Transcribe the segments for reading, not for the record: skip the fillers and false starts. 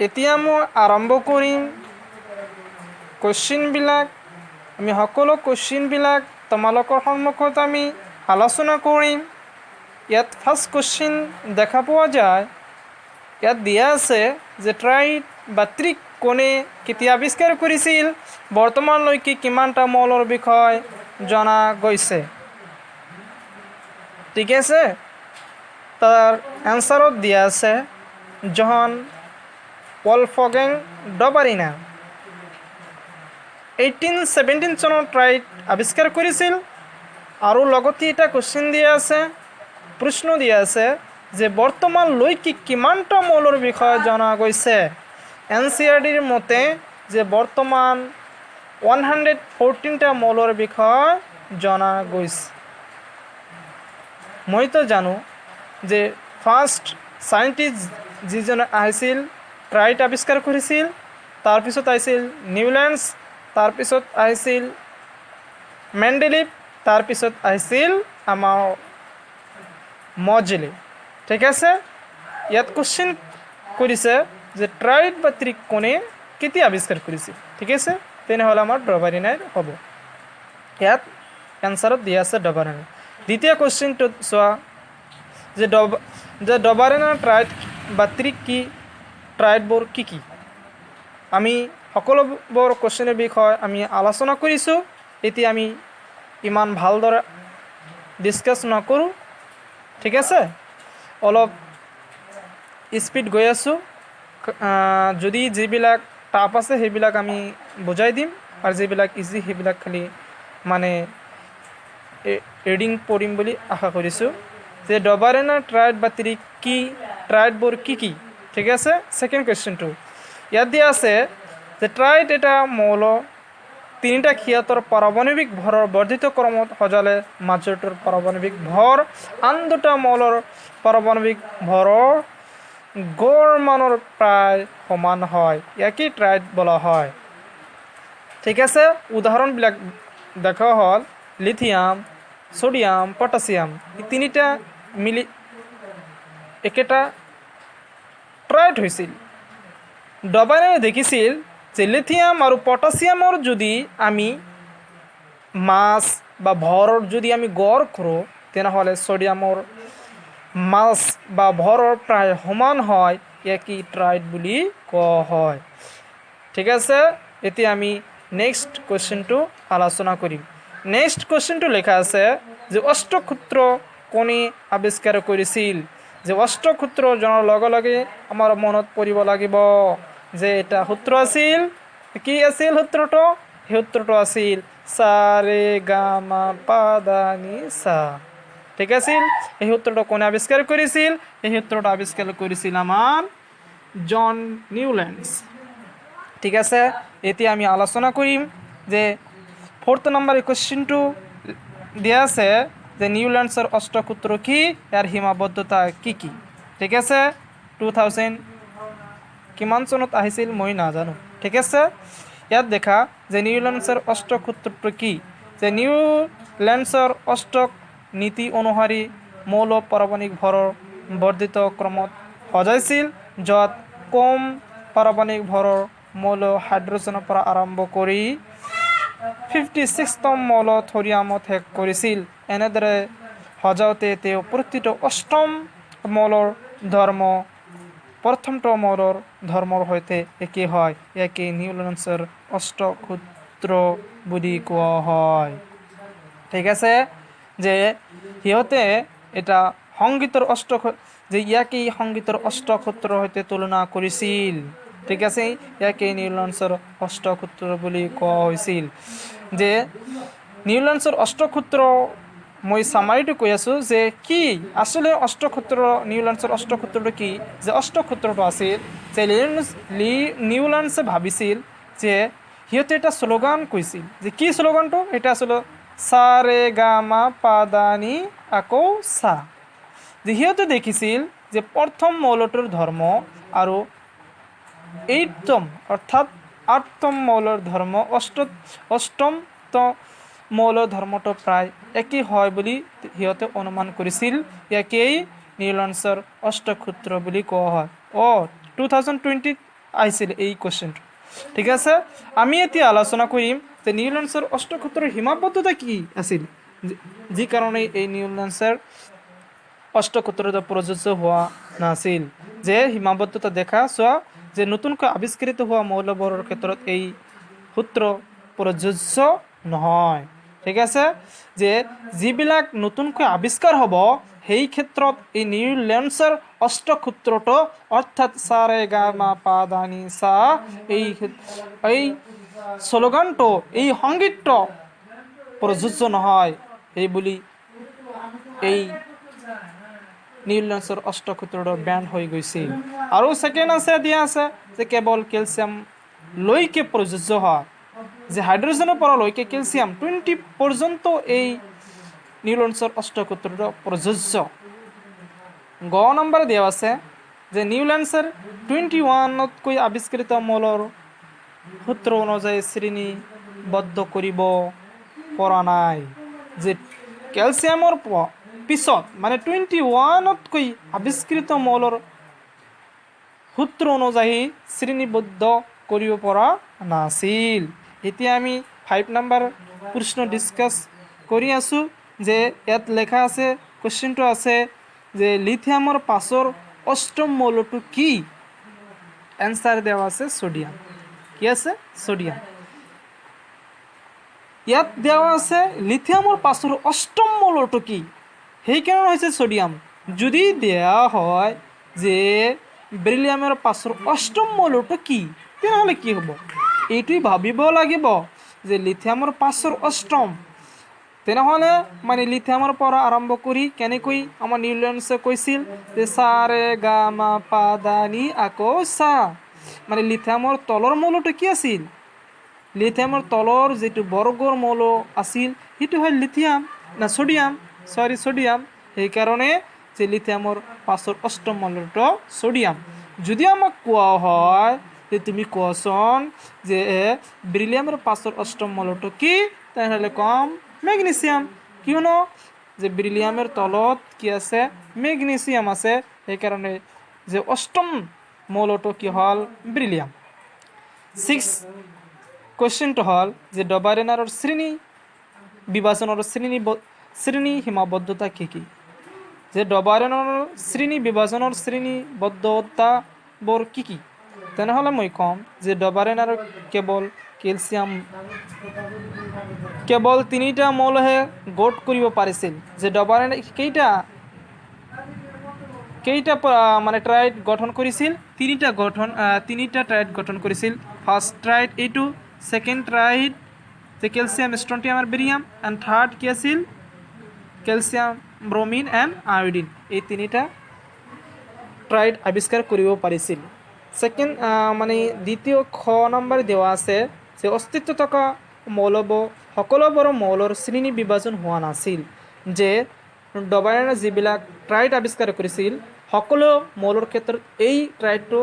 এতিয়া মই আৰম্ভ কৰিম কোৱেশ্চনবিলাক। আমি সকলো কোৱেশ্চনবিলাক তোমালোকৰ সন্মুখত আমি আলোচনা কৰিম। ইয়াত ফাৰ্ষ্ট কোৱেশ্চন দেখা পোৱা যায়, ইয়াত দিয়া আছে যে ট্ৰাইড বা ত্ৰিকোণে কেতিয়া আৱিষ্কাৰ কৰিছিল, বৰ্তমানলৈকে কিমানটা মৌলৰ বিষয়ে জনা গৈছে। ঠিক আছে, তাৰ এনচাৰত দিয়া আছে জহন ওলফগেং ডবাৰিনা 1817 চনত ট্ৰাইড আৱিষ্কাৰ কৰিছিল। আৰু লগতে এটা কুৱেশ্যন দিয়া আছে, প্ৰশ্ন দিয়া আছে যে বৰ্তমানলৈকে কিমানটা মৌলৰ বিষয়ে জনা গৈছে। NCERTৰ মতে যে বৰ্তমান 114টা মৌলৰ বিষয়ে জনা গৈছে। মইতো জানো যে ফাৰ্ষ্ট সাইণ্টিষ্ট যিজনে আহিছিল ট্ৰাইড আৱিষ্কাৰ কৰিছিল, তাৰপিছত আহিছিল নিউল্যান্ডছ, তাৰপিছত আহিছিল মেণ্ডেলিভ, তাৰপিছত আহিছিল আমাৰ মজেলি। ঠিক আছে, ইয়াত কুৱেশ্যন কৰিছে যে ট্ৰাইড বা ত্ৰিকোণে কেতিয়া আৱিষ্কাৰ কৰিছিল। ঠিক আছে, তেনেহ'লে আমাৰ ডবাৰিনাই হ'ব। ইয়াত এনচাৰত দিয়া আছে ডবাৰিনা। দ্বিতীয় কুৱেশ্যনটোত চোৱা যে ডবাৰিনা ট্ৰাইড বা ত্ৰিক কি, ট্ৰাইডবোৰ কি কি। আমি সকলোবোৰ কুৱেশ্যনৰ বিষয়ে আমি আলোচনা কৰিছোঁ। এতিয়া আমি ইমান ভালদৰে ডিছকাছ নকৰোঁ। ঠিক আছে, অলপ স্পীড গৈ আছোঁ। যদি যিবিলাক টাফ আছে সেইবিলাক আমি বুজাই দিম, আৰু যিবিলাক ইজি সেইবিলাক খালি মানে ৰিডিং পঢ়িম বুলি আশা কৰিছোঁ। যে ডবাৰিনা ট্ৰাইড বা ত্ৰিক কি, ট্ৰাইডবোৰ কি কি। ঠিক আছে, ছেকেণ্ড কুৱেশ্যনটো ইয়াত দিয়া আছে যে ট্ৰাইড এটা মৌল তিনিটা ক্ষেত্ৰৰ পাৰমাণৱিক ভৰৰ বৰ্ধিত ক্ৰমত সজালে মাজৰটোৰ পাৰমাণৱিক ভৰ আন দুটা মৌলৰ পাৰমাণৱিক ভৰৰ গড় মানৰ প্ৰায় সমান হয়, ইয়াকেই ট্ৰাইড বোলা হয়। ঠিক আছে, উদাহৰণবিলাক দেখা হ'ল লিথিয়াম, সোডিয়াম, পটাছিয়াম। এই তিনিটা মিলি একেটা ট্ৰাইড হৈছিল। ডবাৰিনাই দেখিছিল যে লিথিয়াম আৰু পটাছিয়ামৰ যদি আমি মাছ বা ভৰৰ যদি আমি গড় কৰোঁ, তেনেহ'লে সোডিয়ামৰ মাছ বা ভৰৰ প্ৰায় সমান হয়, ইয়াকেই ট্ৰাইড বুলি কোৱা হয়। ঠিক আছে, এতিয়া আমি নেক্সট কুৱেশ্যনটো আলোচনা কৰিম। নেক্সট কুৱেশ্যনটো লেখা আছে যে অষ্টসূত্ৰ কোনে আৱিষ্কাৰ কৰিছিল। যে অষ্টসূত্ৰ জনাৰ লগে লগে আমাৰ মনত পৰিব লাগিব যে এটা সূত্ৰ আছিল। কি আছিল সূত্ৰটো? সেই সূত্ৰটো আছিল সা ৰে গা মা পা দা নি সা। ঠিক আছিল, এই সূত্ৰটো কোনে আৱিষ্কাৰ কৰিছিল? এই সূত্ৰটো আৱিষ্কাৰ কৰিছিল আমাৰ জন নিউল্যান্ডছ। ঠিক আছে, এতিয়া আমি আলোচনা কৰিম যে 4th নম্বৰ কুৱেশ্যনটো দিয়া আছে যে নিউল্যান্ডছৰ অষ্টসূত্ৰ কি, ইয়াৰ সীমাবদ্ধতা কি কি। ঠিক আছে, 2000 কিমান চনত আহিছিল মই নাজানো। ঠিক আছে, ইয়াত দেখা যে নিউল্যান্ডছৰ অষ্টসূত্ৰটো কি। যে নিউল্যান্ডছৰ অষ্টক নীতি অনুসৰি মৌল পাৰমাণৱিক ভৰৰ বৰ্ধিত ক্ৰমত সজাইছিল, য'ত কম পাৰমাণৱিক ভৰৰ মৌল হাইড্ৰজেনৰ পৰা আৰম্ভ কৰি 56তম মৌল থৰিয়ামত শেষ কৰিছিল। এনেদৰে সজাওঁতে তেওঁ প্ৰতিটো অষ্টম মৌলৰ ধৰ্ম প্ৰথমটো মৌলৰ ধৰ্মৰ সৈতে একে হয়, ইয়াকে নিউল্যান্ডছৰ অষ্টসূত্ৰ বুলি কোৱা হয়। ঠিক আছে, যে সিহঁতে এটা সংগীতৰ যে ইয়াকেই সংগীতৰ অষ্টসূত্ৰৰ সৈতে তুলনা কৰিছিল। ঠিক আছে, ইয়াকে নিউল্যান্ডছৰ অষ্টসূত্ৰ বুলি কোৱা হৈছিল। যে নিউল্যান্ডছৰ অষ্টসূত্ৰ মই চামাৰিটো কৈ আছোঁ যে কি আচলতে অষ্টসূত্ৰ, নিউল্যান্ডছৰ অষ্টসূত্ৰটো কি। যে অষ্টসূত্ৰটো আছিল যে নিউল্যান্ডছে ভাবিছিল যে সিহঁতে এটা শ্লোগান কৈছিল। যে কি শ্লোগানটো? এটা আছিলে সা ৰে গা মা পা দা নি আকৌ সা। যে সিহঁতে দেখিছিল যে প্ৰথম মৌলটোৰ ধৰ্ম আৰু 8তম অৰ্থাৎ 8তম মৌলৰ ধৰ্ম অষ্টমত মৌলৰ ধৰ্মটো প্ৰায় একেই হয় বুলি সিহঁতে অনুমান কৰিছিল। ইয়াকেই নিউল্যান্ডছৰ অষ্টসূত্ৰ বুলি কোৱা হয়। 2020 আহিছিল এই কোৱেশ্চনটো। ঠিক আছে, আমি এতিয়া আলোচনা কৰিম যে নিউল্যান্ডছৰ অষ্টসূত্ৰৰ সীমাবদ্ধতা কি আছিল, যি কাৰণে এই নিউল্যান্ডছৰ অষ্টসূত্ৰটো প্ৰযোজ্য হোৱা নাছিল। যে সীমাবদ্ধতা দেখা চোৱা যে নতুনকৈ আৱিষ্কৃত হোৱা মৌলবোৰৰ ক্ষেত্ৰত এই সূত্ৰ প্ৰযোজ্য নহয়। ঠিক আছে, যে যিবিলাক নতুনকৈ আৱিষ্কাৰ হ'ব সেই ক্ষেত্ৰত এই নিউল্যান্ডছৰ অষ্টসূত্ৰটো অৰ্থাৎ সা ৰে গা মা পা ধা নি সা এই শ্লোগানটো এই সংগীতটো প্ৰযোজ্য নহয় এই বুলি এই নিউল্যান্ডছৰ অষ্টসূত্ৰটো ব্যান হৈ গৈছিল। আৰু ছেকেণ্ড আছে দিয়া আছে যে কেৱল কেলছিয়াম লৈকে প্ৰযোজ্য হয়, যে হাইড্ৰজেনৰ পৰা লৈকে কেলছিয়াম 20 পৰ্যন্ত এই নিউল্যান্ডছৰ অষ্টসূত্ৰটো প্ৰযোজ্য। গ নম্বৰ দিয়া আছে যে নিউল্যান্ডছৰ 21তকৈ আৱিষ্কৃত মৌলৰ সূত্ৰ অনুযায়ী শ্ৰেণীবদ্ধ কৰিব পৰা নাই। যে কেলছিয়ামৰ পিছত মানে 21তকৈ আৱিষ্কৃত মৌলৰ সূত্ৰ অনুযায়ী শ্ৰেণীবদ্ধ কৰিব পৰা নাছিল। এতিয়া আমি 5 নম্বৰ প্ৰশ্ন ডিছকাছ কৰি আছোঁ। যে ইয়াত লেখা আছে, কুৱেশ্যনটো আছে যে লিথিয়ামৰ পাছৰ অষ্টম মৌলটো কি? এনসাৰ দেওয়া আছে সোডিয়াম। কি আছে? সোডিয়াম। ইয়াত দেওয়া আছে লিথিয়ামৰ পাছৰ অষ্টম মৌলটো কি, সেইকাৰণে হৈছে সোডিয়াম। যদি দেওয়া হয় যে বেৰিলিয়ামৰ পাছৰ অষ্টম মৌলটো কি, তেনেহ'লে কি হ'ব? এইটোই ভাবিব লাগিব যে লিথিয়ামৰ পাছৰ অষ্টম, তেনেহ'লে মানে লিথিয়ামৰ পৰা আৰম্ভ কৰি কেনেকৈ আমাৰ নিউল্যান্ডছে কৈছিল যে সা ৰে গা মা পা ধা নি আকৌ সা, মানে লিথিয়ামৰ তলৰ মৌলটো কি আছিল? লিথিয়ামৰ তলৰ যেটো বৰ্গৰ মৌল আছিল সেইটো হয় লিথিয়াম না সোডিয়াম, সোডিয়াম। সেইকাৰণে যে লিথিয়ামৰ পাছৰ অষ্টম মৌলটো সোডিয়াম। যদি আমাক কোৱা হয় যে তুমি কোৱাচোন যে বেৰিলিয়ামৰ পাছৰ অষ্টম মৌলটো কি, তেনেহ'লে কম মেগনেছিয়াম। কিয়নো যে বেৰিলিয়ামৰ তলত কি আছে? মেগনেছিয়াম আছে। সেইকাৰণে যে অষ্টম মৌলটো কি হ'ল? বেৰিলিয়াম। 6 কুৱেশ্যনটো হ'ল যে ডবাৰেনাৰৰ শ্ৰেণী বিভাজনৰ শ্ৰেণী সীমাবদ্ধতা কি কি? যে ডবাৰেনাৰৰ শ্ৰেণী বিভাজনৰ শ্ৰেণীবদ্ধতাবোৰ কি কি? তেনেহ'লে মই ক'ম যে ডবাৰেনাৰ কেৱল কেলছিয়াম কেৱল 3টা মৌলহে গোট কৰিব পাৰিছিল। যে ডবাৰেনে কেইটা মানে ট্ৰাইড গঠন কৰিছিল? 3টা ট্ৰাইড গঠন কৰিছিল। ফাৰ্ষ্ট ট্ৰাইড এইটো, সেকেন্ড ট্ৰাইড যে কেলছিয়াম ষ্ট্ৰণ্টিয়াম আৰু বেৰিয়াম, এণ্ড থাৰ্ড কি আছিল? Calcium ব্ৰমিন and iodine. এই 3টা ট্ৰাইড আৱিষ্কাৰ কৰিব পাৰিছিল। সেকেন্ড মানে দ্বিতীয় খ নম্বৰ দেওয়া আছে যে অস্তিত্ব থকা মৌলবোৰ সকলোবোৰ মৌলৰ শ্ৰেণী বিভাজন হোৱা নাছিল। যে ডবাৰেনে যিবিলাক ট্ৰাইড আৱিষ্কাৰ কৰিছিল সকলো মৌলৰ ক্ষেত্ৰত এই ট্ৰাইডটো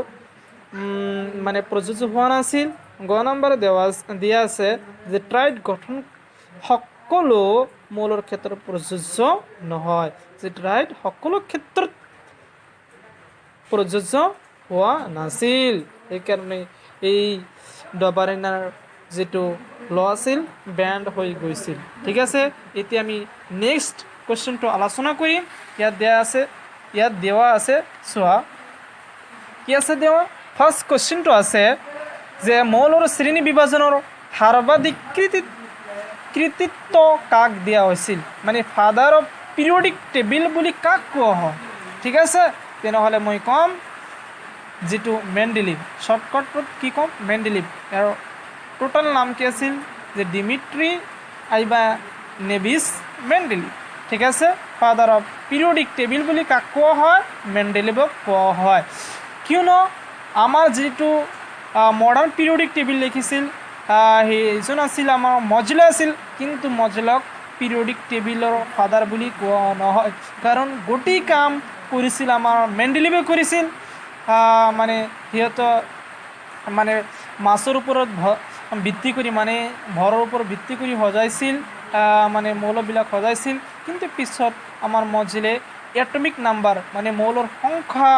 মানে প্ৰযোজ্য হোৱা নাছিল। গ নম্বৰ দিয়া আছে যে ট্ৰাইড গঠন সকলো মৌলৰ ক্ষেত্ৰত প্ৰযোজ্য নহয়। যে ট্ৰাইড সকলো ক্ষেত্ৰত প্ৰযোজ্য হোৱা নাছিল। সেইকাৰণে এই ডবাৰেনাৰ যেটো ল আছিল ব্যান্ড হৈ গৈছিল। ঠিক আছে, এতিয়া আমি নেক্সট কুৱেশ্যনটো আলোচনা কৰিম। ইয়াত দেওয়া আছে চোৱা কি আছে দেওয়া। ফাৰ্ষ্ট কুৱেশ্যনটো আছে যে মৌলৰ শ্ৰেণী বিভাজনৰ সৰ্বাধিক কৃতিত্ব কাক দিয়া হৈছিল, মানে ফাদাৰ অফ পিৰিয়ডিক টেবিল বুলি কাক কোৱা হয়? ঠিক আছে, তেনেহ'লে মই ক'ম যেটো মেণ্ডেলিভ। শৰ্টকাটত কি ক'ম? মেণ্ডেলিভ। আৰু টোটাল নাম কি আছিল? যে ডিমিট্ৰি আইভানেভিচ মেণ্ডেলিভ। ঠিক আছে, ফাদাৰ অফ পিৰিয়ডিক টেবিল বুলি কাক কোৱা হয়? মেণ্ডেলিভক কোৱা হয়। কিয়নো আমাৰ যেটো মডাৰ্ণ পিৰিয়ডিক টেবিল লিখিছিল সেইজন আছিল আমাৰ মজলে আছিল, কিন্তু মজলক পিৰিয়ডিক টেবিলৰ ফাদাৰ বুলি কোৱা নহয়, কাৰণ গোটেই কাম কৰিছিল আমাৰ মেণ্ডেলিভে কৰিছিল। মানে সিহঁতৰ মানে মাছৰ ওপৰত ভিত্তি কৰি, মানে ভৰৰ ওপৰত ভিত্তি কৰি সজাইছিল, মানে মৌলবিলাক সজাইছিল। কিন্তু পিছত আমাৰ মজলে এটমিক নাম্বাৰ মানে মৌলৰ সংখ্যা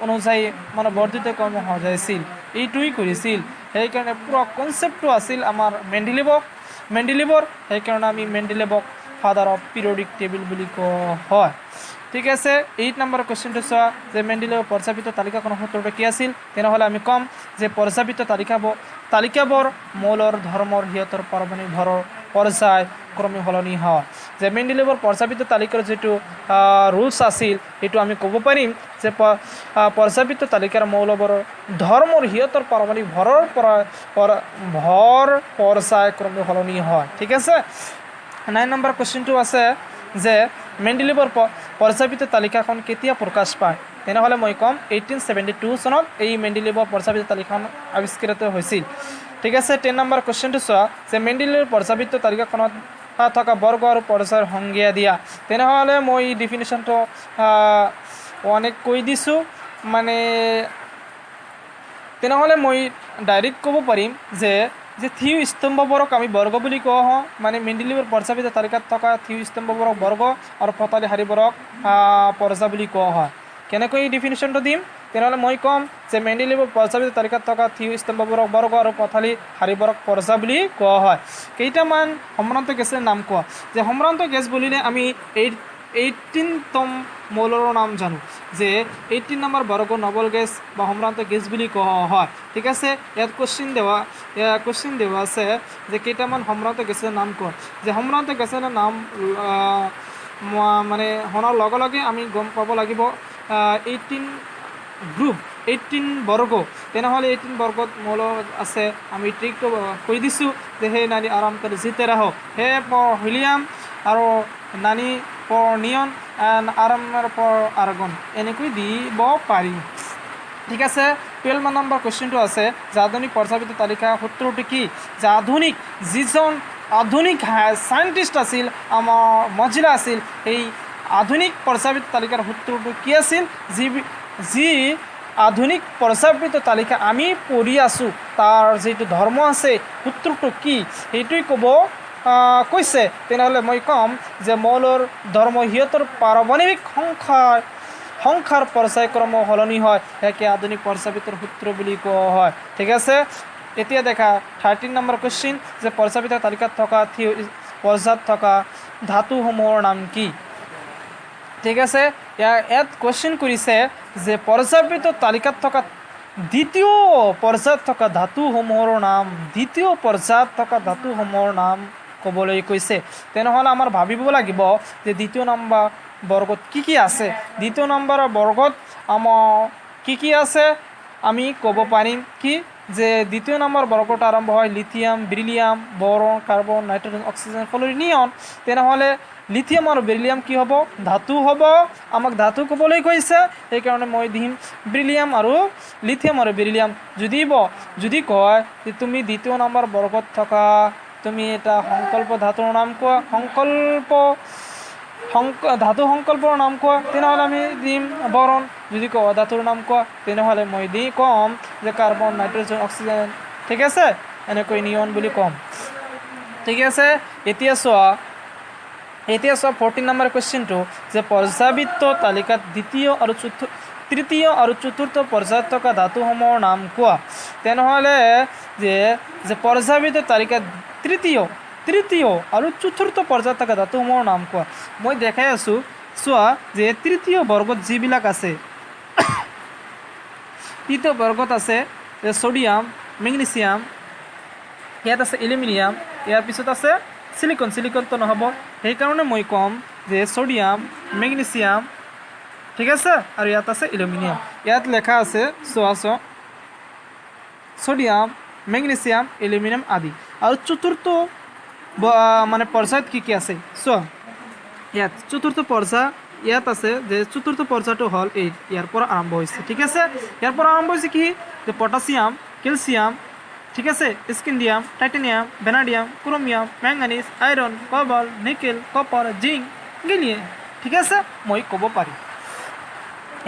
অনুযায়ী মানে বৰ্ধিত কৰ্ম সজাইছিল, এইটোৱেই কৰিছিল। সেইকাৰণে পুৰা কনচেপ্টটো আছিল আমাৰ মেণ্ডেলিভৰ। সেইকাৰণে আমি মেণ্ডেলিভক ফাদাৰ অফ পিৰিয়ডিক টেবল বুলি কোৱা হয়। ঠিক আছে, 8 নম্বৰ কুৱেশ্যনটো চোৱা যে মেণ্ডেলিভৰ পৰ্যাপিত তালিকাখনৰ সূত্ৰটো কি আছিল। তেনেহ'লে আমি ক'ম যে পৰ্যাপিত তালিকাবোৰ মৌলৰ ধৰ্মৰ সিহঁতৰ পাৰমাণিক ভৰৰ পৰ্যায় ক্ৰমে সলনি হয়। যে মেণ্ডেলিভৰ পৰ্যাপিত তালিকাৰ যিটো ৰুলছ আছিল সেইটো আমি ক'ব পাৰিম যে পৰ্যাপিত তালিকাৰ মৌলবোৰৰ ধৰ্মৰ সিহঁতৰ পাৰমাণিক ভৰৰ ভৰ পৰ্যায় ক্ৰমে সলনি হয়। ঠিক আছে, 9 নম্বৰ কুৱেশ্যনটো আছে যে মেণ্ডেলিভৰ পৰ্যাপিত তালিকাখন কেতিয়া প্ৰকাশ পায়। তেনেহ'লে মই ক'ম 1872 চনত এই মেণ্ডেলিভৰ পৰ্যাপিত তালিকাখন আৱিষ্কৃত হৈছিল। ঠিক আছে, 10 নম্বৰ কুৱেশ্যনটো চোৱা যে মেণ্ডেলিভৰ পৰ্যাপিত তালিকাখনত থকা বৰ্গ আৰু পৰ্যায়ৰ সংজ্ঞা দিয়া। তেনেহ'লে মই ডিফিনিশ্যনটো অনেক কৈ দিছোঁ, মানে তেনেহ'লে মই ডাইৰেক্ট ক'ব পাৰিম যে থিয় স্তম্ভবোৰক আমি বৰ্গ বুলি কোৱা হয়। মানে মেণ্ডেলিভৰ পৰ্যাপিত তালিকাত থকা থিয় স্তম্ভবোৰক বৰ্গ আৰু পতালি শাৰীবোৰক পৰ্যায় বুলি কোৱা হয়। কেনেকৈ ডিফিনিশ্যনটো দিম, তেনেহ'লে মই ক'ম যে মেণ্ডেলিভৰ পৰ্যাপিত তালিকাত থকা থিয় স্তম্ভবোৰক বৰ্গ আৰু পথালি শাৰীবোৰক পৰ্যায় বুলি কোৱা হয়। কেইটামান সম্ভ্ৰান্ত গেছৰ নাম কোৱা। যে সম্ভ্ৰান্ত গেছ বুলিলে আমি 18তম মৌলৰ নাম জানো, যে 18 নম্বৰ বৰ্গ নবল গেছ বা সম্ভ্ৰান্ত গেছ বুলি কোৱা হয়। ঠিক আছে, ইয়াত কুৱেশ্যন দেওয়া আছে যে কেইটামান সম্ভ্ৰান্ত গেছৰ নাম কোৱা। যে সম্ভ্ৰান্ত গেছৰ নাম মানে শুনাৰ লগে লগে আমি গম পাব লাগিব 18 বৰ্গ। তেনেহ'লে 18 বৰ্গত মৌল আছে, আমি ট্ৰিকটো কৈ দিছোঁ যে সেই নানি আৰাম কৰি জিতে ৰাহক, হে পৰ হিলিয়াম আৰু নানি পৰ নিয়ন আৰামৰ পৰ আৰ্গন, এনেকৈ দিব পাৰি। ঠিক আছে, 12 নম্বৰ কুৱেশ্যনটো আছে যে আধুনিক পৰ্যাপিত তালিকা সূত্ৰটো কি। যে যিজন আধুনিক চাইণ্টিষ্ট আছিল, আমাৰ মজিলা আছিল, সেই আধুনিক পৰ্যাপিত তালিকাৰ সূত্ৰটো কি আছিল। যি আধুনিক পৰ্যাপিত তালিকা আমি পঢ়ি আছোঁ তাৰ যিটো ধৰ্ম আছে সূত্ৰটো কি সেইটোৱে ক'ব কৈছে। তেনেহ'লে মই ক'ম যে মৌলৰ ধৰ্ম সিহঁতৰ পাৰমাণৱিক সংখ্যাৰ পৰ্যায়ক্ৰম সলনি হয়, ইয়াকে আধুনিক পৰ্যাপিতৰ সূত্ৰ বুলি কোৱা হয়। ঠিক আছে, এতিয়া দেখা 13 নম্বৰ কুৱেশ্যন যে পৰ্যাপিত তালিকাত থকা পৰ্যায়ত থকা ধাতুসমূহৰ নাম কি। ঠিক আছে, ইয়াত কুৱেশ্যন কৰিছে যে পৰ্যাপিত তালিকাত থকা দ্বিতীয় পৰ্যায়ত থকা ধাতুসমূহৰ নাম ক'বলৈ কৈছে। তেনেহ'লে আমাৰ ভাবিব লাগিব যে দ্বিতীয় নম্বৰ বৰ্গত কি আছে। দ্বিতীয় নম্বৰ বৰ্গত আমাৰ কি আছে আমি ক'ব পাৰিম কি যে দ্বিতীয় নম্বৰ বৰ্গত আৰম্ভ হয় lithium, beryllium, boron, carbon, nitrogen, oxygen, fluorine, neon. তেনেহ'লে লিথিয়াম আৰু বেৰিলিয়াম কি হ'ব, ধাতু হ'ব। আমাক ধাতু ক'বলৈ কৈছে, সেইকাৰণে মই দিম বেৰিলিয়াম আৰু লিথিয়াম আৰু বেৰিলিয়াম। যদি কয় যে তুমি দ্বিতীয় নম্বৰ বৰ্গত থকা তুমি এটা সংকল্প ধাতুৰ নাম কোৱা, ধাতু সংকল্পৰ নাম কোৱা, তেনেহ'লে আমি দিম বৰন। যদি কওঁ ধাতুৰ নাম কোৱা, তেনেহ'লে মই ক'ম যে কাৰ্বন, নাইট্ৰজেন, অক্সিজেন। ঠিক আছে, এনেকৈ নিয়ন বুলি ক'ম। ঠিক আছে, এতিয়া চোৱা 14 নম্বৰ কুৱেশ্যনটো যে পৰ্যাপিত তালিকাত তৃতীয় আৰু চতুৰ্থ পৰ্যায়ত থকা ধাতুসমূহৰ নাম কোৱা। তেনেহ'লে যে পৰ্যাপিত তালিকাত তৃতীয় আৰু চতুৰ্থ পৰ্যায়ত থকা ধাতুসমূহৰ নাম কোৱা। মই দেখাই আছোঁ, চোৱা যে তৃতীয় বৰ্গত যিবিলাক আছে, তৃতীয় বৰ্গত আছে ছ'ডিয়াম, মেগনেছিয়াম, ইয়াত আছে এলুমিনিয়াম, ইয়াৰ পিছত আছে চিলিকনটো নহ'ব, সেইকাৰণে মই ক'ম যে ছ'ডিয়াম, মেগনেছিয়াম, ঠিক আছে, আৰু ইয়াত আছে এলুমিনিয়াম। ইয়াত লেখা আছে চোৱা ছ'ডিয়াম, মেগনেছিয়াম, এলুমিনিয়াম আদি। আৰু চতুৰ্থ মানে পৰ্যায়ত কি আছে চোৱা, ইয়াত চতুৰ্থ পৰ্যায় ইয়াত আছে যে চতুৰ্থ পৰ্যায়টো হ'ল ইয়াৰ পৰা আৰম্ভ হৈছে। ঠিক আছে, ইয়াৰ পৰা আৰম্ভ হৈছে কি যে পটাছিয়াম, কেলছিয়াম, ঠিক আছে, scandium, titanium, vanadium, chromium, manganese, iron, cobalt, nickel, copper, zinc, gallium. ঠিক আছে, মই ক'ব পাৰিম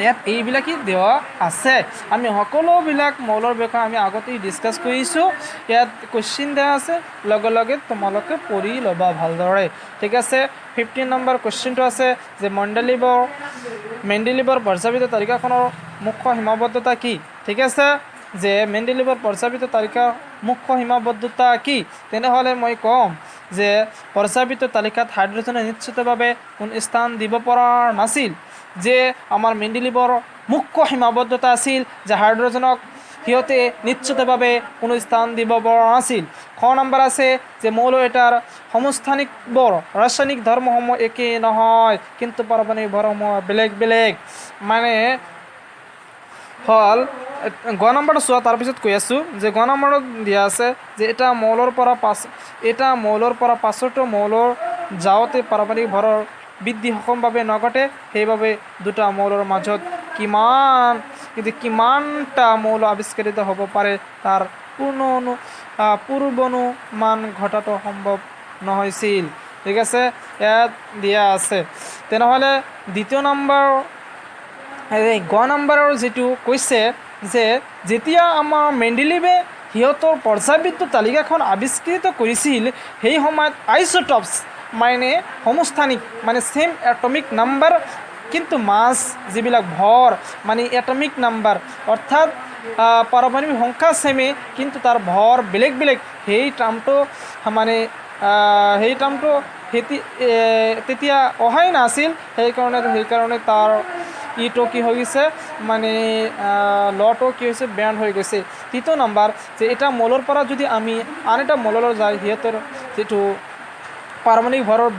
ইয়াত এইবিলাকেই দেওয়া আছে। আমি সকলোবিলাক মৌলৰ বিষয়ে আমি আগতেই ডিছকাছ কৰিছোঁ। ইয়াত কুৱেশ্যন দিয়া আছে, লগে লগে তোমালোকে পঢ়ি ল'বা ভালদৰে। ঠিক আছে, 15 নম্বৰ কুৱেশ্যনটো আছে যে মেণ্ডেলিভৰ পৰ্যাপিত তালিকাখনৰ মুখ্য সীমাবদ্ধতা কি ঠিক আছে যে মেন্ডেলিভৰ প্ৰস্তাৱিত তালিকাৰ মুখ্য সীমাবদ্ধতা কি তেনেহ'লে মই ক'ম যে প্ৰস্তাৱিত তালিকাত হাইড্ৰজেনে নিশ্চিতভাৱে কোনো স্থান দিব পৰা নাছিল যে আমাৰ মেন্ডেলিভৰ মুখ্য সীমাবদ্ধতা আছিল যে হাইড্ৰজেনক সিহঁতে নিশ্চিতভাৱে কোনো স্থান দিব পৰা নাছিল খ নম্বৰ আছে যে মৌল এটাৰ সমস্থানিক বৰ ৰাসায়নিক ধৰ্মসমূহ একে নহয় কিন্তু পাৰমাণৱিক ভৰসমূহ বেলেগ বেলেগ মানে হল গ নম্বৰটো চোৱা তাৰপিছত কৈ আছোঁ যে গ নম্বৰত দিয়া আছে যে এটা মৌলৰ পৰা পাছতো মৌলৰ যাওঁতে পাৰমাণৱিক ভৰৰ বৃদ্ধি সুষমভাৱে নঘটে সেইবাবে দুটা মৌলৰ মাজত কিমানটা মৌল আৱিষ্কৃত হ'ব পাৰে তাৰ পূৰ্বানুমান ঘটাটো সম্ভৱ নহৈছিল ঠিক আছে ইয়াত দিয়া আছে তেনেহ'লে দ্বিতীয় নম্বৰ গ নম্বৰৰ যিটো কৈছে যে যেতিয়া আমাৰ মেন্ডেলিভে সিহঁতৰ পৰ্যায়বৃত্ত তালিকাখন আৱিষ্কৃত কৰিছিল সেই সময়ত আইচোটপছ মানে সমস্থানিক মানে সেম এটমিক নাম্বাৰ কিন্তু মাছ যিবিলাক ভৰ মানে এটমিক নাম্বাৰ অৰ্থাৎ পাৰমাণৱিক সংখ্যা সেমে কিন্তু তাৰ ভৰ বেলেগ বেলেগ সেই টাৰ্মটো মানে সেই টাৰ্মটো তেতিয়া অহাই নাছিল সেইকাৰণে তাৰ ইটো কি হৈ গৈছে মানে লটো কি হৈছে বেণ্ড হৈ গৈছে তৃতীয় নম্বৰ যে এটা মৌলৰ পৰা যদি আমি আন এটা মৌললৈ যায় সিহঁতৰ যিটো পাৰমাণৱিক ভৰৰ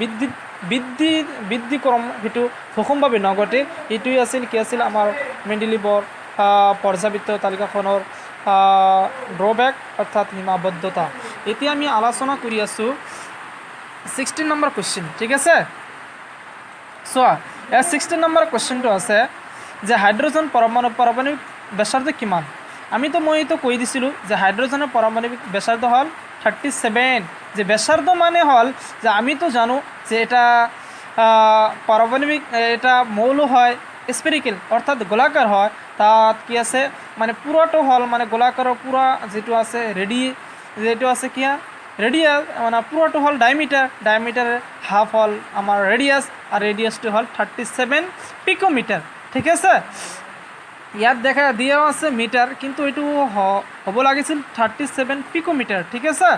বৃদ্ধি ক্ৰম সেইটো সুষমভাৱে নঘটে এইটোৱে আছিল কি আছিল আমাৰ মেন্ডেলিভৰ পৰ্যায়বৃত্ত তালিকাখনৰ ড্ৰবেক অৰ্থাৎ সীমাবদ্ধতা এতিয়া আমি আলোচনা কৰি আছোঁ 16 নম্বৰ কুৱেশ্যন ঠিক আছে চোৱা ইয়াৰ 16 নম্বৰ কুৱেশ্যনটো আছে যে হাইড্ৰজেন পাৰমাণৱিক ব্যাসাৰ্ধ কিমান মইতো কৈ দিছিলোঁ যে হাইড্ৰজেনৰ পাৰমাণৱিক ব্যাসাৰ্ধ হ'ল 37 যে ব্যাসাৰ্ধ মানে হ'ল যে আমিতো জানো যে এটা পাৰমাণৱিক এটা মৌল হয় স্পেৰিকেল অৰ্থাৎ গোলাকাৰ হয় তাত কি আছে মানে পুৰাটো হ'ল মানে গোলাকাৰৰ পুৰা যিটো আছে যিটো আছে কি ৰেডিয়াছ মানে পুৰাটো হ'ল ডায়মিটাৰ হাফ হ'ল আমাৰ ৰেডিয়াছ আৰু ৰেডিয়াছটো হ'ল 37 পিকোমিটাৰ ঠিক আছে ইয়াত দেখা দিয়া আছে মিটাৰ কিন্তু এইটো হ'ব লাগিছিল 37 পিকোমিটাৰ ঠিক আছে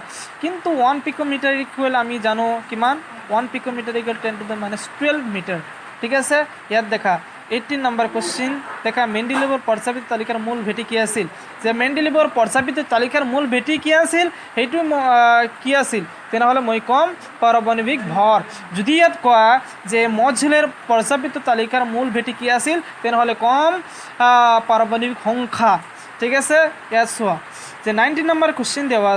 কিন্তু 1 পিকোমিটাৰ ইকুৱেল আমি জানো কিমান 1 পিকোমিটাৰ ইকুৱেল 10⁻12 মিটাৰ ঠিক আছে ইয়াত দেখা 18 নম্বৰ কুৱেশ্যন দেখা মেন্ডেলিভৰ পৰ্যায়বৃত্ত তালিকাৰ মূল ভেটি কি আছিল যে মেন্ডেলিভৰ পৰ্যায়বৃত্ত তালিকাৰ মূল ভেটি কি আছিল সেইটো কি আছিল তেনেহ'লে মই ক'ম পাৰমাণৱিক ভৰ যদি ইয়াত কোৱা যে মজহেলৰ পৰ্যায়বৃত্ত তালিকাৰ মূল ভেটি কি আছিল তেনেহ'লে ক'ম পাৰমাণৱিক সংখ্যা ঠিক আছে ইয়াত চোৱা যে 19 নম্বৰ কুৱেশ্যন দেওয়া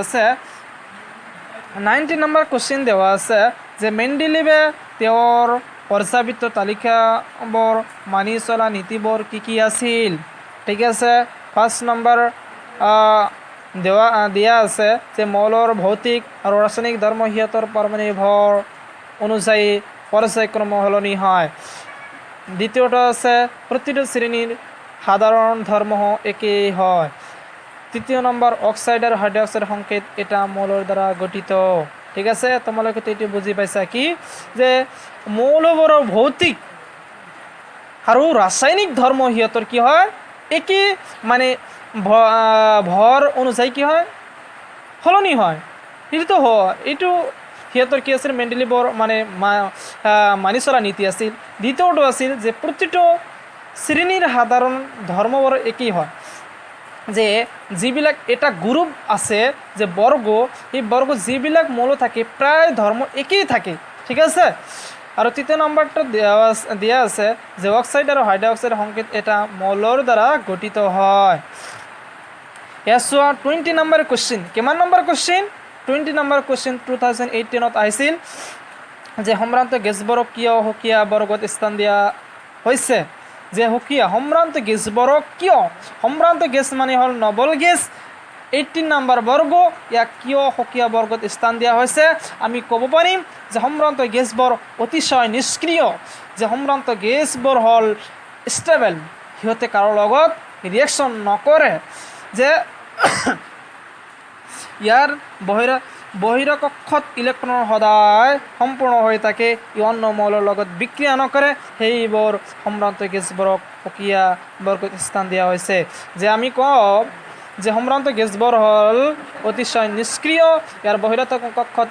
আছে যে মেন্ডেলিভে তেওঁৰ পৰ্যায়বৃত্ত তালিকাবোৰ মানি চলা নীতিবোৰ কি আছিল ঠিক আছে ফাৰ্ষ্ট নম্বৰ দিয়া আছে যে মৌলৰ ভৌতিক আৰু ৰাসায়নিক ধৰ্ম সিহঁতৰ পাৰমাণৱিক ভৰ অনুযায়ী পৰ্যায়ক্ৰম সলনি হয় দ্বিতীয়টো আছে প্ৰতিটো শ্ৰেণীৰ সাধাৰণ ধৰ্ম একেই হয় তৃতীয় নম্বৰ অক্সাইড আৰু হাইড্ৰক্সাইড সংকেত এটা মৌলৰ দ্বাৰা গঠিত ঠিক আছে তোমালোকে এইটো বুজি পাইছা কি যে মৌলবোৰৰ ভৌতিক আৰু ৰাসায়নিক ধৰ্ম সিহঁতৰ কি হয় একে মানে ভৰ অনুযায়ী কি হয় সলনি হয় এইটো সিহঁতৰ কি আছিল মেন্ডেলিভৰ মানে মানি চলা নীতি আছিল দ্বিতীয়টো আছিল যে প্ৰতিটো শ্ৰেণীৰ সাধাৰণ ধৰ্মবোৰ একেই হয় যে যিবিলাক এটা গ্ৰুপ আছে যে বৰ্গ এই বৰ্গ যিবিলাক মৌল থাকে প্ৰায় ধৰ্ম একেই থাকে ঠিক আছে আৰু তৃতীয় নম্বৰটো দিয়া আছে যে অক্সাইড আৰু হাইড্ৰক্সাইড সংকেত এটা মৌলৰ দ্বাৰা গঠিত হয় ইয়াত চোৱা 20 নম্বৰ কুৱেশ্যন কিমান নম্বৰ কুৱেশ্যন 20 নম্বৰ কুৱেশ্যন 2018ত আহিছিল যে সম্ভ্ৰান্ত গেছবোৰক কিয় সুকীয়া বৰ্গত স্থান দিয়া হৈছে যে সুকীয়া সম্ভ্ৰান্ত গেছবোৰক কিয় সম্ভ্ৰান্ত গেছ মানে হ'ল নবল গেছ 18 নম্বৰ বৰ্গ ইয়াক কিয় সুকীয়া বৰ্গত স্থান দিয়া হৈছে আমি ক'ব পাৰিম যে সম্ভ্ৰান্ত গেছবোৰ অতিশয় নিষ্ক্ৰিয় যে সম্ভ্ৰান্ত গেছবোৰ হ'ল ষ্টেবল সিহঁতে কাৰো লগত ৰিয়েকশ্যন নকৰে যে বহিৰকক্ষত ইলেক্ট্ৰন সদায় সম্পূৰ্ণ হৈ থাকে, ই অন্য মৌলৰ লগত বিক্ৰিয়া নকৰে, সেইবোৰ সম্ভ্ৰান্ত গেছবোৰক প্ৰক্ৰিয়া বৰ্গত স্থান দিয়া হৈছে। যে আমি কওঁ যে সম্ভ্ৰান্ত গেছবোৰ হ'ল অতিশয় নিষ্ক্ৰিয়, ইয়াৰ বহিৰাগত কক্ষত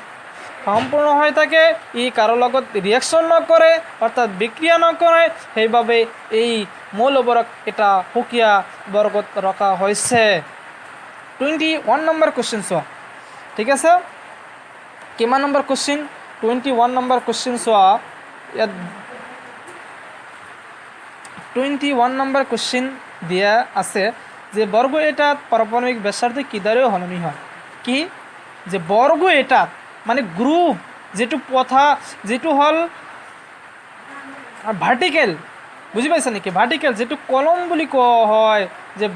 সম্পূৰ্ণ হৈ থাকে, ই কাৰো লগত ৰিয়েকশ্যন নকৰে অৰ্থাৎ বিক্ৰিয়া নকৰে, সেইবাবে এই মৌলবোৰক এটা সুকীয়া বৰ্গত ৰখা হৈছে। 21 নম্বৰ কুৱেশ্যন চোৱা, ঠিক আছে। কিমান নম্বৰ কুৱেশ্যন? 21 নম্বৰ কুৱেশ্যন চোৱা। ইয়াত 21 নম্বৰ কুৱেশ্যন দিয়া আছে যে বৰ্গ এটাত পাৰমাণৱিক ব্যাসাৰ্ধ কিদৰে সলনি হয়। কি যে বৰ্গ এটাত মানে গ্ৰুপ যেটো পথা যেটো হ'ল ভাৰ্টিকেল, বুজি পাইছা নেকি? ভাৰ্টিকেল যেটো কলম বুলি কোৱা হয়, যে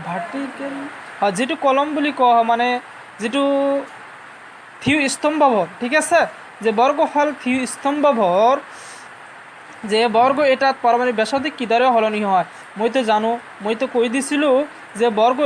ভাৰ্টিকেল যেটো কলম বুলি কোৱা হয়, মানে যেটো থিয় স্তম্ভভৰ, ঠিক আছে। যে বৰ্গ হ'ল থিয় স্তম্ভভৰ, যে বৰ্গ এটাত পাৰমাণৱিক ব্যাসাৰ্ধ কিদৰে সলনি হয়। মইতো জানো, মইতো কৈ দিছিলোঁ যে বৰ্গ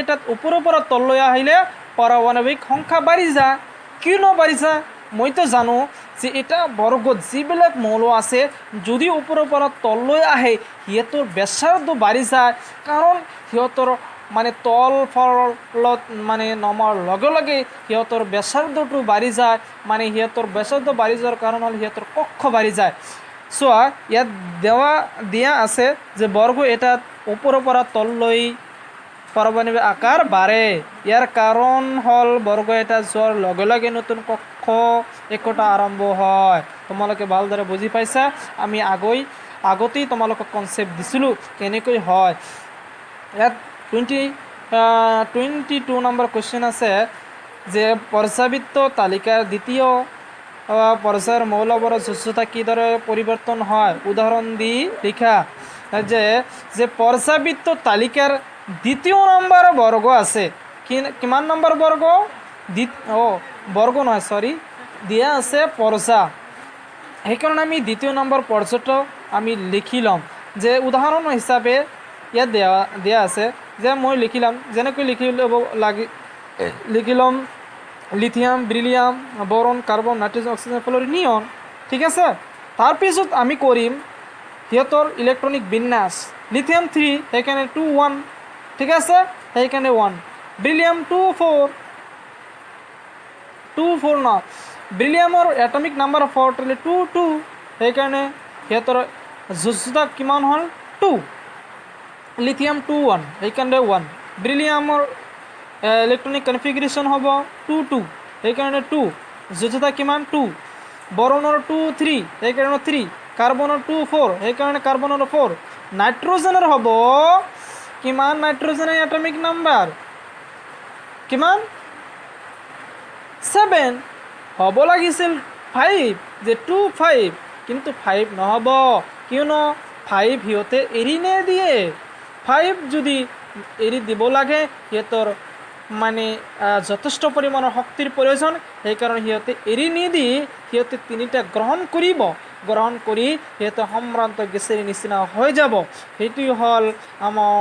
এটাত ওপৰৰ পৰা তললৈ আহিলে পাৰমাণৱিক সংখ্যা বাঢ়ি যায়। কিয়নো বাঢ়ি যায়? মইতো জানো যে এটা বৰ্গত যিবিলাক মৌল আছে যদি ওপৰৰ পৰা তললৈ আহে সিহঁতৰ ব্যাসাৰ্ধ বাঢ়ি যায়, কাৰণ সিহঁতৰ মানে তল ফলত মানে নমাৰ লগে লগে সিহঁতৰ ব্যাসাৰ্ধটো বাঢ়ি যায়, মানে সিহঁতৰ ব্যাসাৰ্ধ বাঢ়ি যোৱাৰ কাৰণ হ'ল সিহঁতৰ কক্ষ বাঢ়ি যায়। চোৱা ইয়াত দিয়া আছে যে বৰ্গ এটাত ওপৰৰ পৰা তললৈ পাৰমাণৱিক আকাৰ বাঢ়ে, ইয়াৰ কাৰণ হ'ল বৰ্গ এটা যোৱাৰ লগে লগে নতুন কক্ষ একোটা আৰম্ভ হয়। তোমালোকে ভালদৰে বুজি পাইছা, আমি আগতেই তোমালোকক কনচেপ্ট দিছিলোঁ কেনেকৈ হয়। ইয়াত 22 নম্বৰ কুৱেশ্যন আছে যে পৰ্যাবৃত্ত তালিকাৰ দ্বিতীয় পৰ্যায়ৰ মৌলবোৰৰ যোজ্যতা কিদৰে পৰিৱৰ্তন হয়, উদাহৰণ দি লিখা। যে পৰ্যাবৃত্ত তালিকাৰ দ্বিতীয় নম্বৰ বৰ্গ আছে, কিমান নম্বৰ বৰ্গ? বৰ্গ নহয়, সৰি, দিয়া আছে পৰ্যা, সেইকাৰণে আমি দ্বিতীয় নম্বৰ পৰ্যায়টো আমি লিখি ল'ম। যে উদাহৰণ হিচাপে ইয়াত দিয়া আছে, যে মই লিখিলাম, যেনেকৈ লিখি ল'ম lithium, beryllium, boron, carbon, nitrogen, oxygen, fluorine, neon, ঠিক আছে। তাৰপিছত আমি কৰিম সিহঁতৰ ইলেক্ট্ৰনিক বিন্যাস। লিথিয়াম 3, সেইকাৰণে 2 1, ঠিক আছে, সেইকাৰণে 1। বেৰিলিয়াম 2 4 ন, বেৰিলিয়ামৰ এটমিক নাম্বাৰ 4 2 2, সেইকাৰণে সিহঁতৰ যোজ্যতা কিমান হ'ল? 2। লিথিয়াম 2 1, সেইকাৰণে 1। বেৰিলিয়ামৰ ইলেক্ট্ৰনিক কনফিগাৰেশ্যন হ'ব 2 2, সেইকাৰণে 2। যোজ্যতা কিমান? 2। বৰনৰ 2 3, সেইকাৰণে 3। কাৰ্বনৰ 2 4, সেইকাৰণে কাৰ্বনৰ 4। নাইট্ৰজেনৰ হ'ব কিমান? নাইট্ৰজেনৰ এটমিক নাম্বাৰ কিমান? 7 হ'ব লাগিছিল 5, যে 2 5, কিন্তু 5 নহ'ব, কিয়নো 5 সিহঁতে এৰি নিদিয়ে। 5 যদি এৰি দিব লাগে সিহঁতৰ মানে যথেষ্ট পৰিমাণৰ শক্তিৰ প্ৰয়োজন, সেইকাৰণে সিহঁতে এৰি নিদি সিহঁতে 3টা গ্ৰহণ কৰি সিহঁতে সম্ভ্ৰান্ত গেছেৰ নিচিনা হৈ যাব। সেইটোৱে হ'ল আমাৰ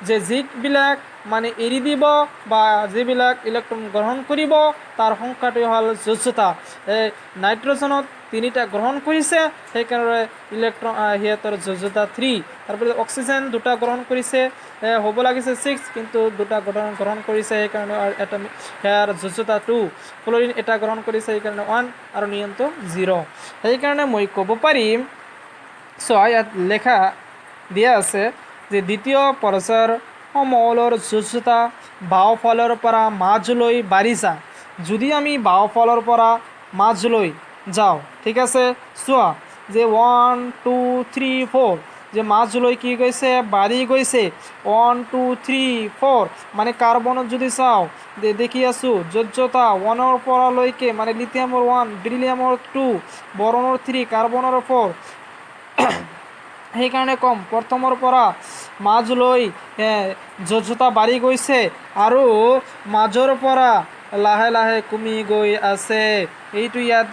যে যিবিলাক মানে এৰি দিব বা যিবিলাক ইলেক্ট্ৰন গ্ৰহণ কৰিব তাৰ সংখ্যাটোৱে হ'ল যোজ্যতা। নাইট্ৰজেনত 3টা গ্ৰহণ কৰিছে, সেইকাৰণে সিহঁতৰ যোজ্যতা 3। তাৰপিছত অক্সিজেন 2টা গ্ৰহণ কৰিছে, হ'ব লাগিছে 6, কিন্তু 2টা গ্ৰহণ কৰিছে, সেইকাৰণে সেয়াৰ যোজ্যতা 2। ফ্ল'ৰিন 1টা গ্ৰহণ কৰিছে, সেইকাৰণে 1, আৰু নিয়নটো 0। সেইকাৰণে মই ক'ব পাৰিম, ইয়াত লেখা দিয়া আছে যে দ্বিতীয় পৰ্যায়ৰ মৌলৰ যোজ্যতা বাওঁফালৰ পৰা মাজলৈ বাঢ়ি যায়। যদি আমি বাওঁফালৰ পৰা মাজলৈ যাওঁ, ঠিক আছে, চোৱা যে 1 2 3 4, যে মাজলৈ কি গৈছে? বাঢ়ি গৈছে। 1 2 3 4, মানে কাৰ্বনত যদি চাওঁ দেখি আছোঁ যোজ্যতা 1ৰ পৰা লৈকে, মানে লিথিয়ামৰ 1, বেৰিলিয়ামৰ 2, বৰনৰ 3, কাৰ্বনৰ 4, সেইকাৰণে কম প্ৰথমৰ পৰা মাজলৈ যোজ্যতা বাঢ়ি গৈছে আৰু মাজৰ পৰা লাহে লাহে কমি গৈ আছে। এইটো ইয়াত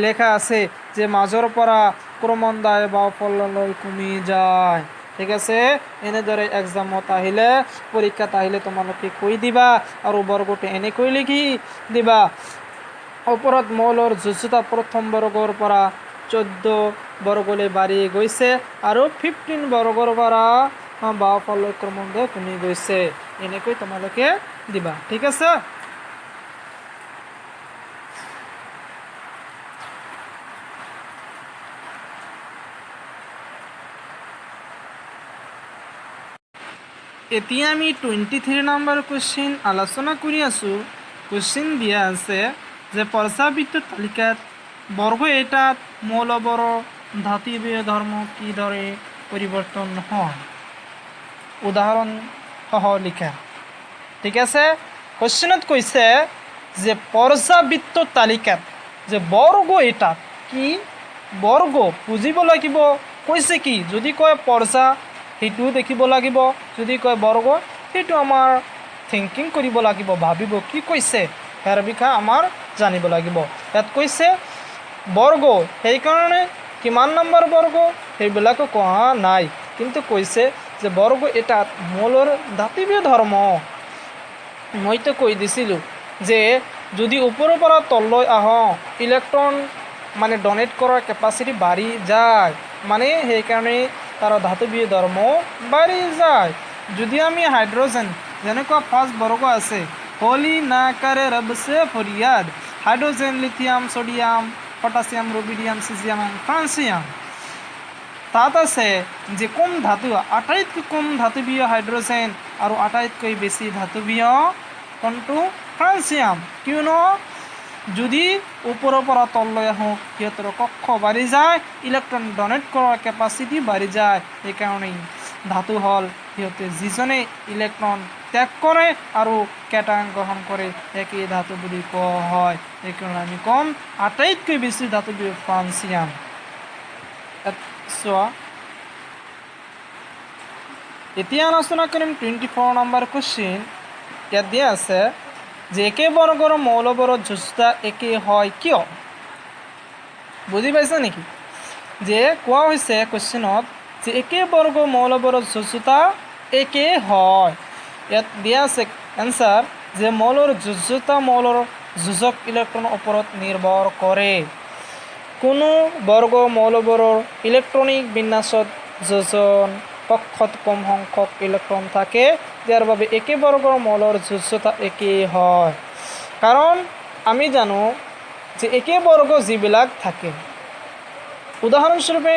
লেখা আছে যে মাজৰ পৰা ক্ৰমান্বয়ে বাওঁফাললৈ কমি যায়। ঠিক আছে এনেদৰে এক্সামত আহিলে পৰীক্ষাত আহিলে তোমালোকে কৈ দিবা আৰু বৰ্গটো এনেকৈ লিখি দিবা ওপৰত মৌলৰ যোজ্যতা প্ৰথম বৰ্গৰ পৰা 14 বৰ্গলৈ বাঢ়ি গৈছে আৰু 15 বৰ্গৰ পৰা বাওঁফালৰ ক্ৰমান্বয়ে কমি গৈছে এনেকৈ তোমালোকে দিবা ঠিক আছে এতিয়া আমি 23 নম্বৰ কোৱেশ্চন আলোচনা কৰি আছো কোৱেশ্চন দিয়া আছে যে পৰ্যাবৃত্ত তালিকাত বৰ্গ এটাত মৌলবৰ ধাতৱীয় ধৰ্ম কিদৰে পৰিৱৰ্তন হয় উদাহৰণ সহ লিখা ঠিক আছে কোৱেশ্চনত কৈছে যে পৰ্যাবৃত্ত তালিকাত যে বৰ্গ এটাত কি বৰ্গ বুজিব লাগিব কৈছে কি যদি কয় পৰ্যা সেইটো দেখিব লাগিব যদি কয় বৰ্গ সেইটো আমাৰ থিংকিং কৰিব লাগিব ভাবিব কি কৈছে ইয়াৰ বিষয়ে আমাৰ জানিব লাগিব ইয়াত কৈছে বৰ্গ সেই কাৰণে কিমান নম্বৰ বৰ্গ সেইবিলাক কোৱা নাই কিন্তু কৈছে যে বৰ্গ এটাত মৌলৰ ধাতৱীয় ধৰ্ম মইতো কৈ দিছিলোঁ যে যদি ওপৰৰ পৰা তললৈ আহোঁ ইলেক্ট্ৰন মানে ডনেট কৰাৰ কেপাচিটি বাঢ়ি যায় মানে সেইকাৰণে তাৰ ধাতৱীয় ধৰ্ম বাঢ়ি যায় যদি আমি হাইড্ৰোজেন যেনেকুৱা 5 বৰ্গ আছে होली ना करे रब से फरियाद hydrogen lithium sodium potassium rubidium caesium francium তাত আছে যে কম ধাতু আটাইতকৈ কম ধাতৱীয় হাইড্ৰোজেন আৰু আটাইতকৈ বেছি ধাতৱীয় কোনটো ফ্ৰান্সিয়াম কিয়নো যদি ওপৰৰ পৰা তললৈ আহোঁ সিহঁতৰ কক্ষ বাঢ়ি যায় ইলেক্ট্ৰন ডনেট কৰাৰ কেপাচিটি বাঢ়ি যায় সেইকাৰণে ধাতু হ'ল সিহঁতে যিজনে ইলেক্ট্ৰন ত্যাগ কৰে আৰু কেটায়ন গ্ৰহণ কৰে একেই ধাতু বুলি কোৱা হয় সেইকাৰণে আমি কম আটাইতকৈ বেছি ধাতৱীয় ফ্ৰান্সিয়াম চোৱা এতিয়া আলোচনা কৰিম 24 নম্বৰ কোৱেশ্চন ইয়াত দিয়া আছে যে একে বৰ্গৰ মৌলবোৰৰ যোজ্যতা একে হয় কিয় বুজি পাইছা নেকি যে কোৱা হৈছে কোৱেশ্চনত যে একে বৰ্গ মৌলবোৰৰ যোজ্যতা একে হয় ইয়াত দিয়া আছে এনসাৰ যে মৌলৰ যোজ্যতা মৌলৰ যোজক ইলেক্ট্ৰনৰ ওপৰত নিৰ্ভৰ কৰে কোনো বৰ্গ মৌলবোৰৰ ইলেক্ট্ৰনিক বিন্যাসত যোজন কক্ষত কম সংখ্যক ইলেক্ট্ৰন থাকে যাৰ বাবে একে বৰ্গৰ মৌলৰ যোজ্যতা একে হয় কাৰণ আমি জানো যে একে বৰ্গ যিবিলাক থাকে উদাহৰণস্বৰূপে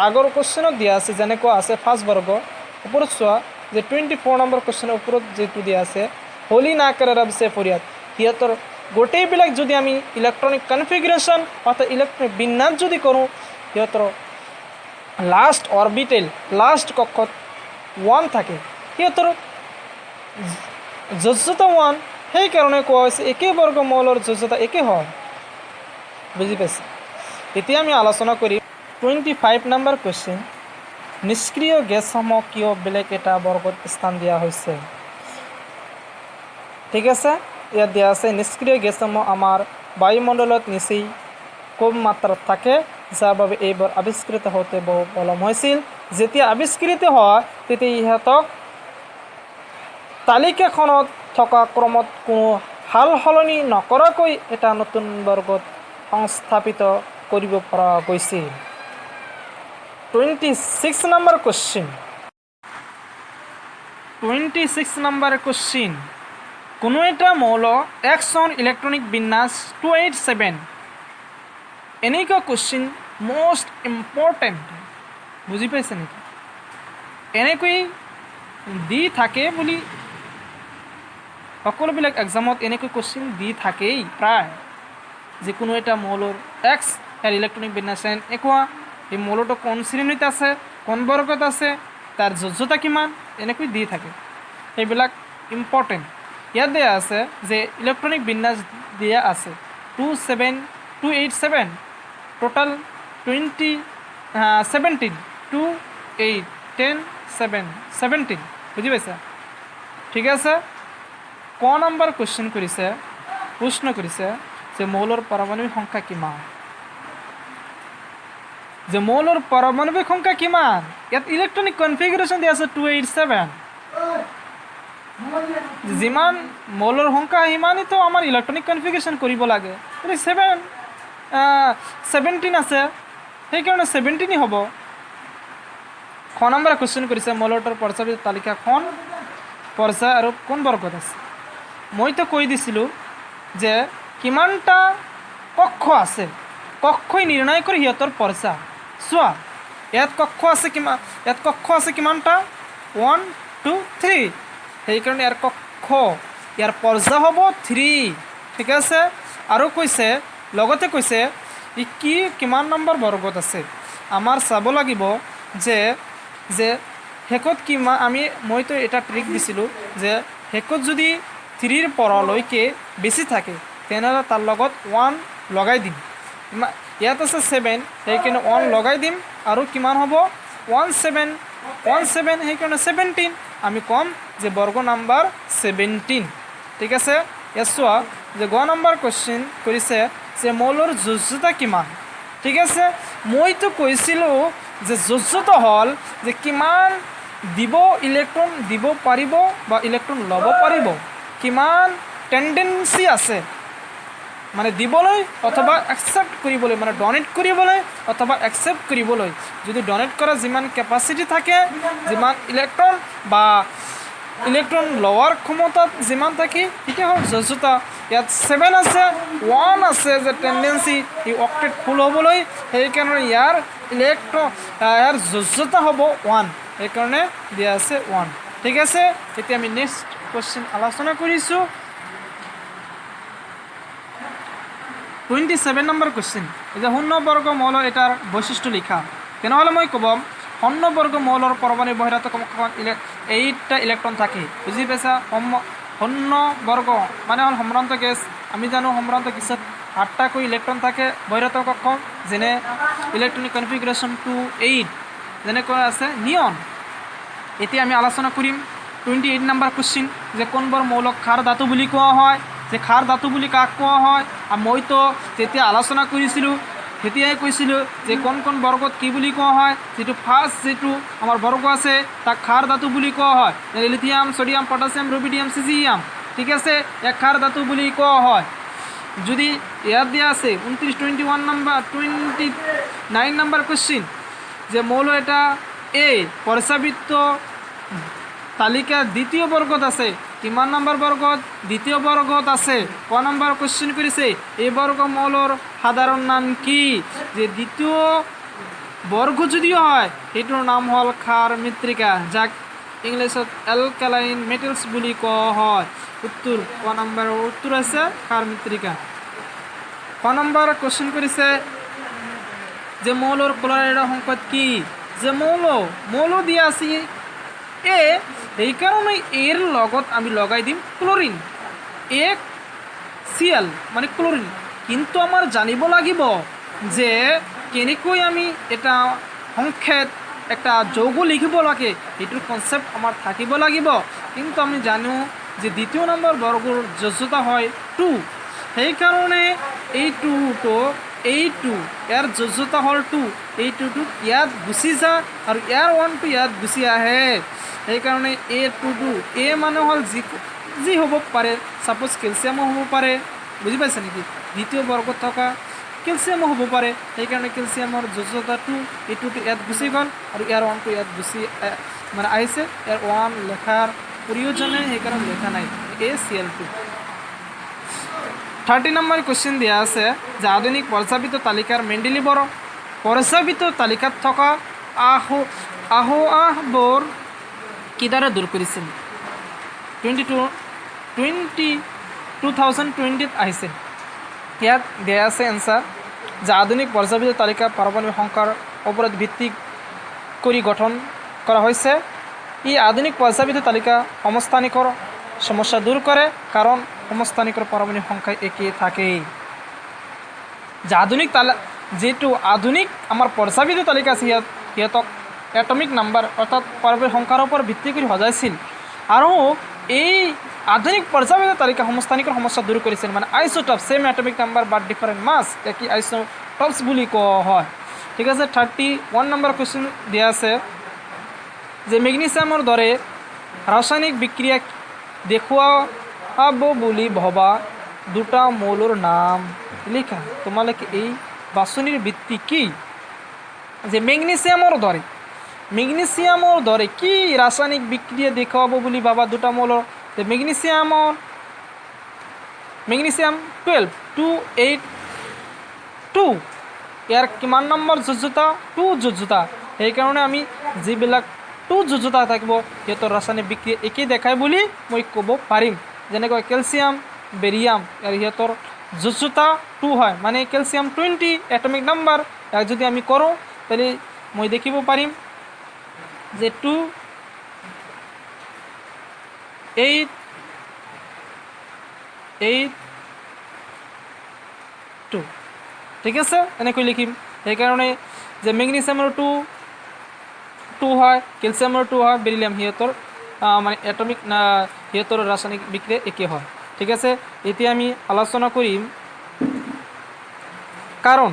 আগৰ কোৱেশ্চনত দিয়া আছে যেনেকুৱা আছে 5 বৰ্গ ওপৰত চোৱা যে 24 নম্বৰ কোৱেশ্চনৰ ওপৰত যেটো দিয়া আছে होली ना करे रब से फरियाद সিহঁতৰ গোটেইবিলাক যদি আমি ইলেক্ট্ৰনিক কনফিগাৰেশ্যন অৰ্থাৎ ইলেক্ট্ৰনিক বিন্যাস যদি কৰোঁ সিহঁতৰ লাষ্ট অৰবিটেল লাষ্ট কক্ষত 1 থাকে সিহঁতৰ যোজ্যতা 1 সেইকাৰণে কোৱা হৈছে একে বৰ্গ মৌলৰ যোজ্যতা একে হয় বুজি পাইছে এতিয়া আমি আলোচনা কৰিম 25 নম্বৰ কোৱেশ্চন নিষ্ক্ৰিয় গেছসমূহ কিয় বেলেগ এটা বৰ্গত স্থান দিয়া হৈছে ঠিক আছে ইয়াত দিয়া আছে নিষ্ক্ৰিয় গেছসমূহ আমাৰ বায়ুমণ্ডলত নিচেই কম মাত্ৰাত থাকে যাৰ বাবে এইবোৰ আৱিষ্কৃত হওঁতে বহু পলম হৈছিল যেতিয়া আৱিষ্কৃত হয় তেতিয়া ইহঁতক তালিকাখনত থকা ক্ৰমত কোনো হাল সলনি নকৰাকৈ এটা নতুন বৰ্গত সংস্থাপিত কৰিব পৰা গৈছিল 26 নম্বৰ কোৱেশ্চন 26 নম্বৰ কোৱেশ্চন কোনো এটা মৌল একচন ইলেক্ট্ৰনিক বিন্যাস 287 এনেকুৱা কোৱেশ্চন মোষ্ট ইম্পৰ্টেণ্ট বুজি পাইছে নেকি এনেকৈ দি থাকে বুলি সকলোবিলাক এক্সামত এনেকৈ কোৱেশ্চন দি থাকেই প্ৰায় যে কোনো এটা মৌলৰ এক্স এৰ ইলেক্ট্ৰনিক বিন্যাস একোৱা এই মৌলটো কোন শ্ৰেণীত আছে কোন বৰ্গত আছে তাৰ যোজ্যতা কিমান এনেকৈ দি থাকে এইবিলাক ইম্পৰ্টেণ্ট ইয়াত দিয়া আছে যে ইলেক্ট্ৰনিক বিন্যাস দিয়া আছে 287 টোটাল 17 2 8 10 7 17 বুঝি পাইছা ঠিক আছে ক নম্বৰ কোৱেশ্চন কৰিছে প্ৰশ্ন কৰিছে যে মৌলৰ পাৰমাণবিক সংখ্যা কিমান যে মৌলৰ পাৰমাণৱিক সংখ্যা কিমান ইয়াত ইলেক্ট্ৰনিক কনফিগাৰেশ্যন দিয়া আছে 287 যিমান মৌলৰ সংখ্যা সিমানেইতো আমাৰ ইলেক্ট্ৰনিক কনফিগাৰেশ্যন কৰিব লাগে 17 আছে সেইকাৰণে 17 হ'ব খ নম্বৰ কোৱেশ্চন কৰিছে মৌলটোৰ পৰ্যায়বিধ তালিকাখন পৰ্যায় আৰু কোন বৰ্গত আছে মইতো কৈ দিছিলোঁ যে কিমানটা কক্ষ আছে কক্ষই নিৰ্ণয় কৰি সিহঁতৰ পৰ্যায় চোৱা ইয়াত কক্ষ আছে কিমানটা 1 2 3 সেইকাৰণে ইয়াৰ কক্ষ ইয়াৰ পৰ্যায় হ'ব 3 ঠিক আছে আৰু লগতে কৈছে ই কিমান নম্বৰ বৰ্গত আছে আমাৰ চাব লাগিব যে শেষত মইতো এটা ট্ৰিক দিছিলোঁ যে শেষত যদি 3ৰ পৰলৈকে বেছি থাকে তেনেহ'লে তাৰ লগত 1 লগাই দিম ইয়াত আছে 7 সেইকাৰণে 1 লগাই দিম আৰু কিমান হ'ব 17 সেইকাৰণে 17 আমি ক'ম যে বৰ্গ নাম্বাৰ 17 ঠিক আছে ইয়াত চোৱা যে গ নম্বৰ কোৱেশ্চন কৰিছে যে মৌলৰ যোজ্যতা কিমান ঠিক আছে মইতো কৈছিলোঁ যে যোজ্যতা হ'ল যে কিমান ইলেক্ট্ৰন দিব পাৰিব বা ইলেক্ট্ৰন ল'ব পাৰিব কিমান টেন্ডেন্সি আছে মানে দিবলৈ অথবা একসেপ্ট কৰিবলৈ মানে ডনেট কৰিবলৈ অথবা একসেপ্ট কৰিবলৈ যদি ডনেট কৰা যিমান কেপাচিটি থাকে যিমান ইলেক্ট্ৰন বা ইলেক্ট্ৰন লোৱাৰ ক্ষমতাত যিমান থাকে তেতিয়া হ'ল যোজ্যতা ইয়াত 7 আছে 1 আছে যে টেন্ডেন্সি ই অক্টেট ফুল হ'বলৈ সেইকাৰণে ইয়াৰ যোজ্যতা হ'ব 1 সেইকাৰণে দিয়া আছে 1 ঠিক আছে এতিয়া আমি নেক্সট কোৱেশ্চন আলোচনা কৰিছোঁ 27 নম্বৰ কোৱেশ্চন যে শূন্য বৰ্গ মৌলৰ এটাৰ বৈশিষ্ট্য লিখা তেনেহ'লে মই ক'ব শূন্য বৰ্গ মৌলৰ পৰমাণু বহিৰাগত কক্ষপথ 8টা ইলেক্ট্ৰন থাকে বুজি পাইছা শূন্য বৰ্গ মানে হ'ল সম্ভ্ৰান্ত গেছ আমি জানো সম্ভ্ৰান্ত গেছত 8টাকৈ ইলেক্ট্ৰন থাকে বহিৰাগত কক্ষ যেনে ইলেক্ট্ৰনিক কনফিগাৰেশ্যন 2 8 যেনেকৈ আছে নিয়ন এতিয়া আমি আলোচনা কৰিম 28 নম্বৰ কোৱেশ্চন যে কোনবোৰ মৌলক ক্ষাৰ ধাতু বুলি কোৱা হয় যে ক্ষাৰ ধাতু বুলি কাক কোৱা হয় আৰু মইতো যেতিয়া আলোচনা কৰিছিলোঁ তেতিয়াই কৈছিলোঁ যে কোন বৰ্গত কি বুলি কোৱা হয় যেটো ফাৰ্ষ্ট যেটো আমাৰ বৰ্গ আছে তাক ক্ষাৰ ধাতু বুলি কোৱা হয় lithium sodium potassium rubidium caesium ঠিক আছে এক ক্ষাৰ ধাতু বুলি কোৱা হয় যদি ইয়াত দিয়া আছে 29 নম্বৰ কোৱেশ্চন যে মৌল এটা পৰ্যায়বৃত্ত তালিকা দ্বিতীয় বৰ্গত আছে কিমান নম্বৰ বৰ্গত দ্বিতীয় বৰ্গত আছে ক নম্বৰ কোৱেশ্চন কৰিছে এই বৰ্গ মৌলৰ সাধাৰণ নাম কি যে দ্বিতীয় বৰ্গ যদি হয় এটোৰ নাম হ'ল ক্ষাৰ মৃত্তিকা যাক ইংলিছত এলকালাইন মেটেলছ বুলি কোৱা হয় উত্তৰ ক নম্বৰ উত্তৰ আছে ক্ষাৰ মৃত্তিকা ক নম্বৰ কোৱেশ্চন কৰিছে যে মৌলৰ ক্লৰাইডৰ সংকেত কি যে মৌল দিয়া আছে এই কাৰণে এৰ লগত আমি লগাই দিম ক্লোৰিন Cl মানে ক্লোৰিন কিন্তু আমাৰ জানিব লাগিব যে কেনেকৈ আমি এটা সংখ্যাত একটা যৌগ লিখিব লাগে এটোৰ কনসেপ্ট আমাৰ থাকিব লাগিব কিন্তু আমি জানো যে দ্বিতীয় নম্বৰ বৰ্গৰ যোজ্যতা হয় 2 সেই কাৰণে এই 2 ইয়াৰ যোজ্যতা হ'ল 2 এই 2 ইয়াত গুচি যায় আৰু ইয়াৰ 1 ইয়াত গুচি আহে সেইকাৰণে A মানে হ'ল যি হ'ব পাৰে সাপোজ ক্যালসিয়াম হ'ব পাৰে বুজি পাইছে নেকি দ্বিতীয় বৰ্গত থকা ক্যালসিয়াম হ'ব পাৰে সেইকাৰণে ক্যালসিয়ামৰ যোজ্যতা 2 এই 2 ইয়াত গুচি গ'ল আৰু ইয়াৰ 1 ইয়াত গুচি মানে আহিছে ইয়াৰ 1 লেখাৰ প্ৰয়োজন নাই সেইকাৰণে লেখা নাই ACl2 30 নম্বৰ কোৱেশ্চন দিয়া আছে যে আধুনিক পৰ্যায়বৃত্ত তালিকাৰ মেন্ডেলিভৰ পৰ্যায়বৃত্ত তালিকাত থকা আহবোৰ কিদৰে দূৰ কৰিছিল 2020 আহিছে ইয়াত দিয়া আছে এনসাৰ যে আধুনিক পৰ্যায়বৃত্ত তালিকা পাৰমাণৱিক সংখ্যাৰ ওপৰত ভিত্তি কৰি গঠন কৰা হৈছে ই আধুনিক পৰ্যায়বৃত্ত তালিকা সমস্থানিকৰ সমস্যা দূৰ কৰে কাৰণ সমস্থানিকৰ পাৰমাণৱিক সংখ্যা একেই থাকে যে যেটো আধুনিক আমাৰ পৰ্যায়বৃত্ত তালিকা আছে সিহঁতক এটমিক নাম্বাৰ অৰ্থাৎ পাৰমাণৱিক সংখ্যাৰ ওপৰত ভিত্তি কৰি সজাইছিল আৰু এই আধুনিক পৰ্যায়বৃত্ত তালিকা সমস্থানিকৰ সমস্যা দূৰ কৰিছিল মানে আইসোটপ সেম এটমিক নাম্বাৰ বাট ডিফাৰেন্ট মাস একই আইসোটপস বুলি কোৱা হয় ঠিক আছে 31 নম্বৰ কুৱেশ্যন দিয়া আছে যে মেগনেছিয়ামৰ দৰে ৰাসায়নিক বিক্ৰিয়া দেখুৱাব বুলি ভবা দুটা মৌলৰ নাম লিখা তোমালোকে এই বাছনিৰ ভিত্তি কি যে মেগনেছিয়ামৰ দৰে কি ৰাসায়নিক বিক্ৰিয়া দেখুৱাব বুলি ভাবা দুটা মৌলৰ যে মেগনেছিয়াম 12 282 ইয়াৰ কিমান নম্বৰ যোজ্যতা 2 যোজ্যতা সেইকাৰণে আমি যিবিলাক 2 যোজ্যতা থাকিব সিহঁতৰ ৰাসায়নিক বিক্ৰিয়া একেই দেখায় বুলি মই ক'ব পাৰিম যেনেকৈ কেলছিয়াম বেৰিয়াম আৰু সিহঁতৰ যোজ্যতা 2 হয় মানে কেলছিয়াম 20 এটমিক নাম্বাৰ ইয়াক যদি আমি কৰোঁ তাহলে মই দেখিব পাৰিম যে 2 8 2 ঠিক আছে এনেকৈ লিখিম সেইকাৰণে যে মেগনেছিয়ামৰ 2 হয় কেলছিয়ামৰ 2 হয় বেৰিলিয়াম সিহঁতৰ মানে এটমিক সিহঁতৰ ৰাসায়নিক বিক্ৰিয়া একে হয় ঠিক আছে এতিয়া আমি আলোচনা কৰিম কাৰণ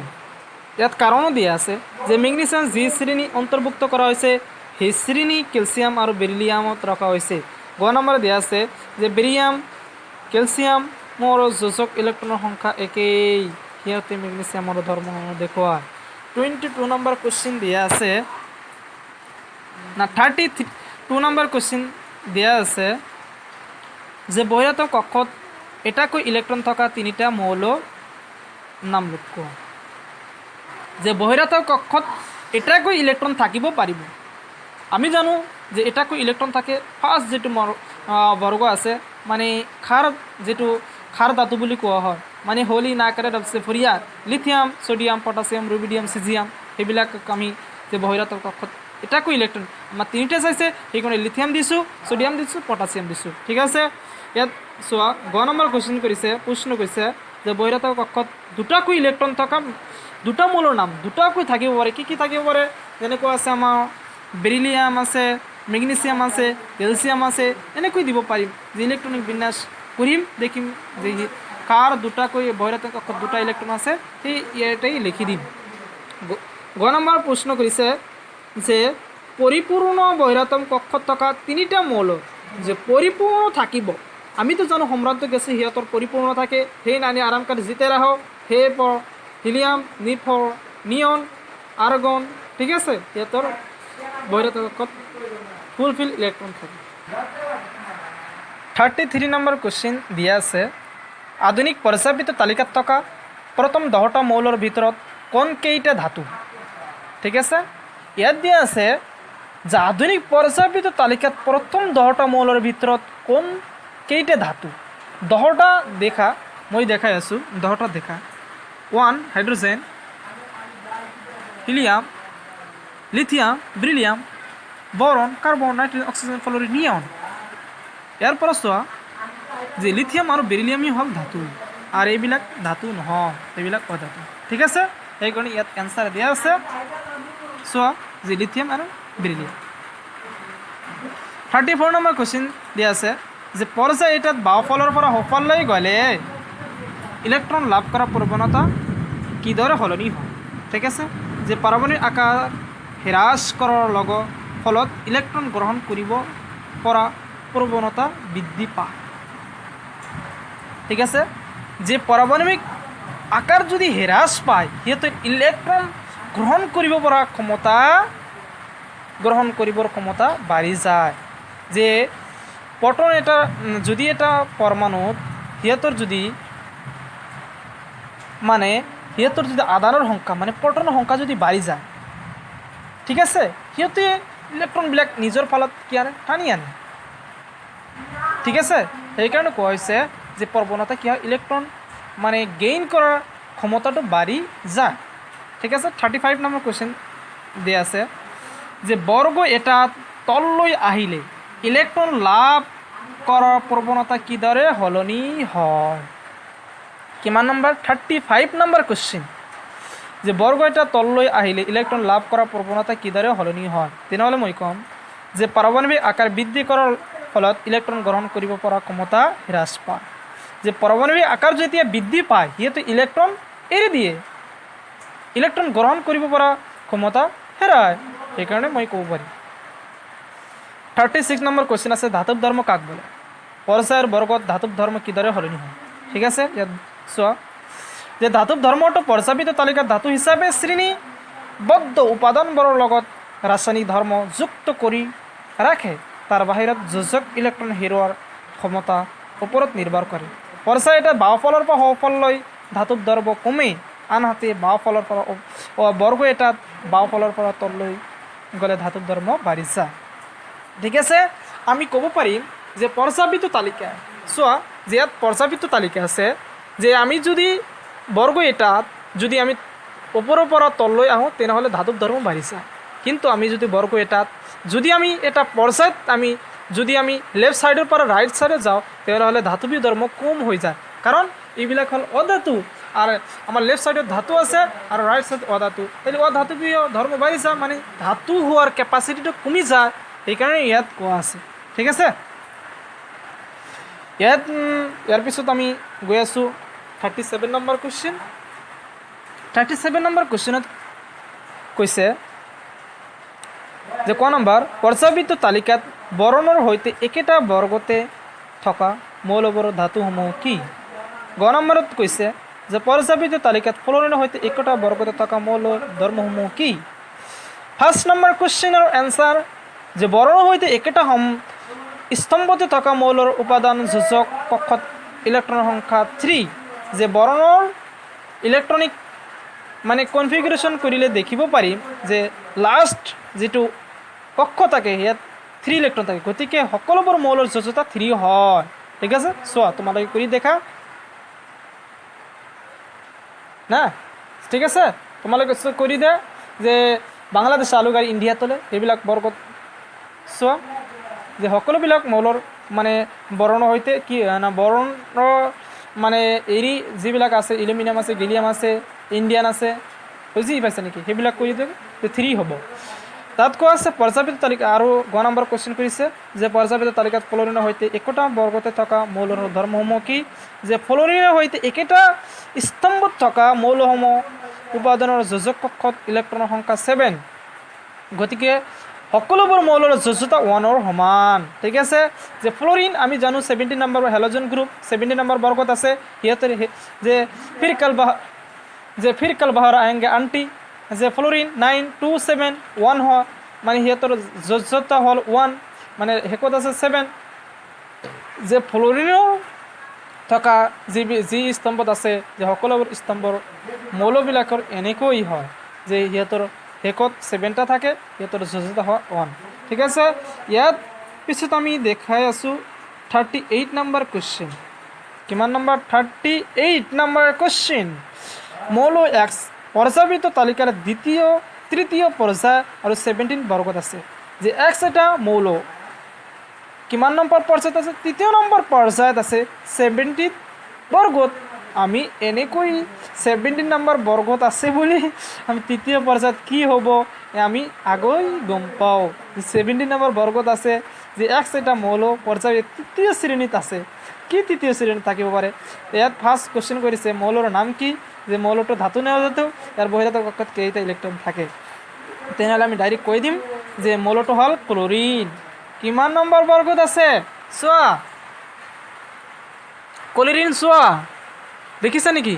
ইয়াত কাৰণো দিয়া আছে যে মেগনেছিয়াম যি শ্ৰেণী অন্তৰ্ভুক্ত কৰা হৈছে সেই শ্ৰেণী কেলছিয়াম আৰু বেৰিলিয়ামত ৰখা হৈছে গ নম্বৰ দিয়া আছে যে বেৰিয়াম কেলছিয়ামৰ যোজক ইলেক্ট্ৰনৰ সংখ্যা একেই সিহঁতে মেগনেছিয়ামৰ ধৰ্ম দেখুৱায় 22 নম্বৰ কুৱেশ্যন দিয়া আছে না 32 নম্বৰ কুৱেশ্যন দিয়া আছে যে বহিৰাগত কক্ষত এটাকৈ ইলেক্ট্ৰন থকা তিনিটা মৌলৰ নাম লিখোৱা যে বহিৰাগত কক্ষত এটাকৈ ইলেক্ট্ৰন থাকিব পাৰিব আমি জানো যে এটাকৈ ইলেক্ট্ৰন থাকে ফাৰ্ষ্ট যেটো বৰ্গ আছে মানে ক্ষাৰ ধাতু বুলি কোৱা হয় মানে হলি নাকাৰে ৰবছে ফৰিয়া lithium sodium potassium rubidium caesium সেইবিলাক আমি যে বহিৰাগত কক্ষত এটাকৈ ইলেক্ট্ৰন আমাৰ তিনিটা চাইছে সেইকাৰণে লিথিয়াম দিছোঁ সোডিয়াম দিছোঁ পটাছিয়াম দিছোঁ ঠিক আছে ইয়াত চোৱা গ নম্বৰ কুৱেশ্যন কৰিছে প্ৰশ্ন কৰিছে যে বহিৰাগত কক্ষত দুটাকৈ ইলেক্ট্ৰন থকা দুটা মৌলৰ নাম দুটাকৈ থাকিব পাৰে কি থাকিব পাৰে যেনেকুৱা আছে আমাৰ বেৰিলিয়াম আছে মেগনেছিয়াম আছে কেলছিয়াম আছে এনেকৈ দিব পাৰিম যে ইলেক্ট্ৰনিক বিন্যাস কৰিম দেখিম যে কাৰ দুটাকৈ বহিৰাগত কক্ষত দুটা ইলেক্ট্ৰন আছে সেই ইয়াতেই লিখি দিম গ নম্বৰ প্ৰশ্ন কৰিছে যে পৰিপূৰ্ণ বহিৰাগত কক্ষত থকা তিনিটা মৌল যে পৰিপূৰ্ণ থাকিব আমিতো জানো সম্ৰান্ত গেছে সিহঁতৰ পৰিপূৰ্ণ থাকে সেই নানি আৰামকাৰী জিতে ৰাহক সেই হিলিয়াম নিয়ন আৰ্গন ঠিক আছে সিহঁতৰ বহিৰাগত কক্ষত ফুলফিল ইলেক্ট্ৰন থাকে 33 নম্বৰ কুৱেশ্যন দিয়া আছে আধুনিক পৰ্যাপিত তালিকাত থকা প্ৰথম 10টা মৌলৰ ভিতৰত কোন কেইটা ধাতু ঠিক আছে ইয়াত দিয়া আছে যে আধুনিক পৰ্যাপিত তালিকাত প্ৰথম 10টা মৌলৰ ভিতৰত কোন কেইটা ধাতু 10টা দেখা মই দেখাই আছোঁ 10টা দেখা 1 hydrogen helium lithium beryllium boron carbon nitrogen oxygen fluorine neon ইয়াৰ পৰা চোৱা যে লিথিয়াম আৰু বেৰিলিয়ামই হ'ল ধাতু আৰু এইবিলাক ধাতু নহয় এইবিলাক অধাতু ঠিক আছে সেইকাৰণে ইয়াত এনচাৰ দিয়া আছে চোৱা যে লিথিয়াম আৰু বেৰিলিয়াম 34 নম্বৰ কুৱেশ্যন দিয়া আছে যে পৰ্যায় এটাত বাওঁফালৰ পৰা সোঁফাললৈ গ'লে ইলেক্ট্ৰন লাভ কৰা প্ৰৱণতা কিদৰে সলনি হয় ঠিক আছে যে পাৰমাণৱিক আকাৰ হ্ৰাস কৰাৰ ফলত ইলেক্ট্ৰন গ্ৰহণ কৰিব পৰা প্ৰৱণতা বৃদ্ধি পায় ঠিক আছে যে পাৰমাণৱিক আকাৰ যদি হ্ৰাস পায় সিহঁতে ইলেক্ট্ৰন গ্ৰহণ কৰিবৰ ক্ষমতা বাঢ়ি যায় যে পটন এটা যদি এটা পৰমাণুত সিহঁতৰ যদি আদানৰ সংখ্যা মানে পটনৰ সংখ্যা যদি বাঢ়ি যায় ঠিক আছে সিহঁতে ইলেক্ট্ৰনবিলাক নিজৰ ফালত কি আনে টানি আনে ঠিক আছে সেইকাৰণে কোৱা হৈছে যে প্ৰৱণতা কি হয় ইলেক্ট্ৰন মানে গেইন কৰাৰ ক্ষমতাটো বাঢ়ি যায় ঠিক আছে 35 নম্বৰ কুৱেশ্যন দিয়া আছে যে বৰ্গ এটা তললৈ আহিলে ইলেক্ট্ৰন লাভ কৰাৰ প্ৰৱণতা কিদৰে সলনি হয় কিমান নম্বৰ 35 নম্বৰ কুৱেশ্যন যে বৰ্গ এটা তললৈ আহিলে ইলেক্ট্ৰন লাভ কৰাৰ প্ৰৱণতা কিদৰে সলনি হয় তেনেহ'লে মই ক'ম যে পাৰমাণৱিক আকাৰ বৃদ্ধি কৰাৰ ফলত ইলেক্ট্ৰন গ্ৰহণ কৰিব পৰা ক্ষমতা হ্ৰাস পায় যে পাৰমাণৱিক আকাৰ যেতিয়া বৃদ্ধি পায় সিহঁতে ইলেক্ট্ৰন এৰি দিয়ে ইলেক্ট্ৰন গ্ৰহণ কৰিব পৰা ক্ষমতা হেৰায়, সেইকাৰণে মই ক'ব পাৰিম। 36 নম্বৰ কুৱেশ্যন আছে, ধাতৱ ধৰ্ম কাক বোলে? পৰ্যায়ৰ বৰ্গত ধাতৱ ধৰ্ম কিদৰে সলনি হয়? ঠিক আছে, ইয়াত চোৱা যে ধাতৱ ধৰ্মটো পৰ্যায়িত তালিকাত ধাতু হিচাপে শ্ৰেণীবদ্ধ উপাদানবোৰৰ লগত ৰাসায়নিক ধৰ্ম যুক্ত কৰি ৰাখে। তাৰ বাহিৰত যোজক ইলেক্ট্ৰন হেৰুৱাৰ ক্ষমতাৰ ওপৰত নিৰ্ভৰ কৰে। পৰ্যায় এটা বাওঁফালৰ পৰা সোঁফাললৈ ধাতৱ ধৰ্ম কমে, আনহাতে বাওঁফালৰ পৰা বৰ্গ এটাত বাওঁফালৰ পৰা তললৈ গ'লে ধাতৱ ধৰ্ম বাঢ়ি যায়। ঠিক আছে, আমি ক'ব পাৰিম যে পৰ্যায়িত তালিকা, চোৱা যে ইয়াত পৰ্যায়িত তালিকা আছে যে আমি যদি বৰ্গ এটাত যদি আমি ওপৰৰ পৰা তললৈ আহোঁ তেনেহ'লে ধাতৱ ধৰ্ম বাঢ়ি যায়। কিন্তু আমি যদি বৰ্গ এটাত যদি আমি এটা পৰ্যায়ত যদি আমি লেফ্ট ছাইডৰ পৰা ৰাইট ছাইডে যাওঁ তেতিয়াহ'লে ধাতৱীয় ধৰ্ম কম হৈ যায়, কাৰণ এইবিলাক হ'ল অধাতু আৰু আমাৰ লেফ্ট ছাইডত ধাতু আছে আৰু ৰাইট ছাইড অধাতু, এই অধাতৱীয় ধৰ্ম বাঢ়ি যায়, মানে ধাতু হোৱাৰ কেপাচিটিটো কমি যায়, সেইকাৰণে ইয়াত কোৱা আছে। ঠিক আছে, ইয়াৰ পিছত আমি গৈ আছোঁ 37 নম্বৰ কুৱেশ্যন। 37 নম্বৰ কুৱেশ্যনত কৈছে যে ক নম্বৰ পৰ্যায়িত তালিকাত বৰণৰ সৈতে একেটা বৰ্গতে থকা মৌলবোৰ ধাতুসমূহ কি? গ নম্বৰত কৈছে যে পৰ্যায়িত তালিকাত ফ্ল'ৰিনৰ সৈতে একেটা বৰ্গতে থকা মৌলৰ ধৰ্মসমূহ কি? ফাৰ্ষ্ট নম্বৰ কুৱেশ্যনৰ এনচাৰ যে বৰণৰ সৈতে একেটা স্তম্ভতে থকা মৌলৰ উপাদান যোজক কক্ষত ইলেক্ট্ৰনৰ সংখ্যা 3। যে বৰণৰ ইলেক্ট্ৰনিক মানে কনফিগাৰেশ্যন কৰিলে দেখিব পাৰিম যে লাষ্ট যিটো কক্ষ থাকে ইয়াত 3 ইলেক্ট্ৰন থাকে, গতিকে সকলোবোৰ মৌলৰ যোজ্যতা 3 হয়। ঠিক আছে, চোৱা তোমালোকে কৰি দেখা না, ঠিক আছে, তোমালোকে কৰি দিয়া যে বাংলাদেশ আলুগাড়ী ইণ্ডিয়া তলে এইবিলাক বৰ্গত চোৱা যে সকলোবিলাক মৌলৰ মানে বৰণৰ সৈতে কি না বৰণৰ মানে এৰি যিবিলাক আছে এলুমিনিয়াম আছে, গেলিয়াম আছে, ইণ্ডিয়ান আছে, বুজি পাইছে নেকি? সেইবিলাক কৰি দিওঁ 3 হ'ব। তাত কোৱা আছে পৰ্যায়িত তালিকা আৰু গ নম্বৰ কুৱেশ্যন কৰিছে যে পৰ্যায়িত তালিকাত ফ্ল'ৰিনৰ সৈতে একেটা বৰ্গতে থকা মৌলৰ ধৰ্মসমূহ কি? যে ফ্ল'ৰিনৰ সৈতে একেটা স্তম্ভত থকা মৌলসমূহ উপাদানৰ যোজক কক্ষত ইলেক্ট্ৰনৰ সংখ্যা 7, গতিকে সকলোবোৰ মৌলৰ যোজ্যতা 1ৰ সমান। ঠিক আছে, যে ফ্ল'ৰিন আমি জানো 17 নম্বৰ হেল'জেন গ্ৰুপ 17 নম্বৰ বৰ্গত আছে, সিহঁতৰ যে ফিৰ কাল বাহাৰ আয়েংগে আণ্টি, যে ফ্ল'ৰিন 9 2 7 1 হয়, মানে সিহঁতৰ যোজ্যতা হ'ল 1, মানে শেষত আছে 7। যে ফ্ল'ৰিনৰ থকা যি স্তম্ভত আছে যে সকলোবোৰ স্তম্ভৰ মৌলবিলাকৰ এনেকৈ হয় যে সিহঁতৰ শেষত 7টা থাকে, সিহঁতৰ যোজ্যতা হয় 1। ঠিক আছে, ইয়াত পিছত আমি দেখাই আছোঁ 38 নম্বৰ কুৱেশ্যন। কিমান নম্বৰ? 38 number question. মৌল এক্স পৰ্যায়িত তালিকাৰ তৃতীয় পৰ্যায় আৰু 17 বৰ্গত আছে। যে এক্স এটা মৌল কিমান নম্বৰ পৰ্যায়ত আছে? তৃতীয় নম্বৰ পৰ্যায়ত আছে 17 বৰ্গত। আমি এনেকৈ 17 নম্বৰ বৰ্গত আছে বুলি আমি তৃতীয় পৰ্যায়ত কি হ'ব আমি আগৈ গম পাওঁ। 17 নম্বৰ বৰ্গত আছে যে এক্স এটা মৌল পৰ্যায়ত তৃতীয় শ্ৰেণীত আছে। কি তৃতীয় শ্ৰেণীত থাকিব পাৰে? ইয়াত ফাৰ্ষ্ট কুৱেশ্যন কৰিছে মৌলৰ নাম কি? যে মৌলটো ধাতু নে অধাতু, ইয়াৰ বহিৰাগত কক্ষত কেইটা ইলেক্ট্ৰন থাকে? তেনেহ'লে আমি ডাইৰেক্ট কৈ দিম যে মৌলটো হ'ল ক্লৰিন। কিমান নম্বৰ বৰ্গত আছে চোৱা, ক্লৰিন চোৱা, দেখিছা নেকি?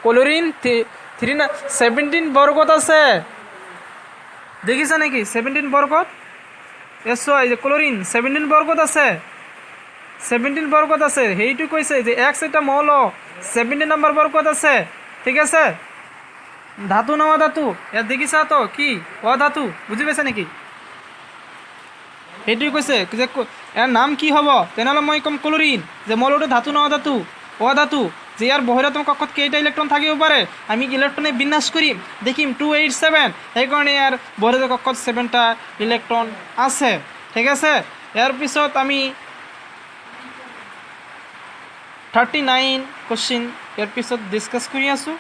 ক্লৰিন 17 বৰ্গত আছে, দেখিছা নেকি? 17 বৰ্গত চোৱা, এই যে ক্লৰিন 17 বৰ্গত আছে, 17 বৰ্গত আছে। সেইটো কৈছে যে এক্স এটা মৌল 17 নম্বৰ বৰ্গত আছে। ঠিক আছে, ধাতু ন অধাতু, ইয়াত দেখিছা তো কি অধাতু, বুজি পাইছা নেকি? সেইটোৱে কৈছে যে ইয়াৰ নাম কি হ'ব? তেনেহ'লে মই ক'ম ক্লৰিন। যে মৌলটো ধাতু ন অধাতু? অধাতু। যে ইয়াৰ বহিৰাগত কক্ষত কেইটা ইলেক্ট্ৰন থাকিব পাৰে? আমি ইলেক্ট্ৰনে বিন্যাস কৰিম, দেখিম 2 8 7, সেইকাৰণে ইয়াৰ বহিৰাগত কক্ষত 7টা ইলেক্ট্ৰন আছে। ঠিক আছে, ইয়াৰ পিছত আমি 39 কুৱেশ্যন ইয়াৰ পিছত ডিছকাছ কৰি আছোঁ।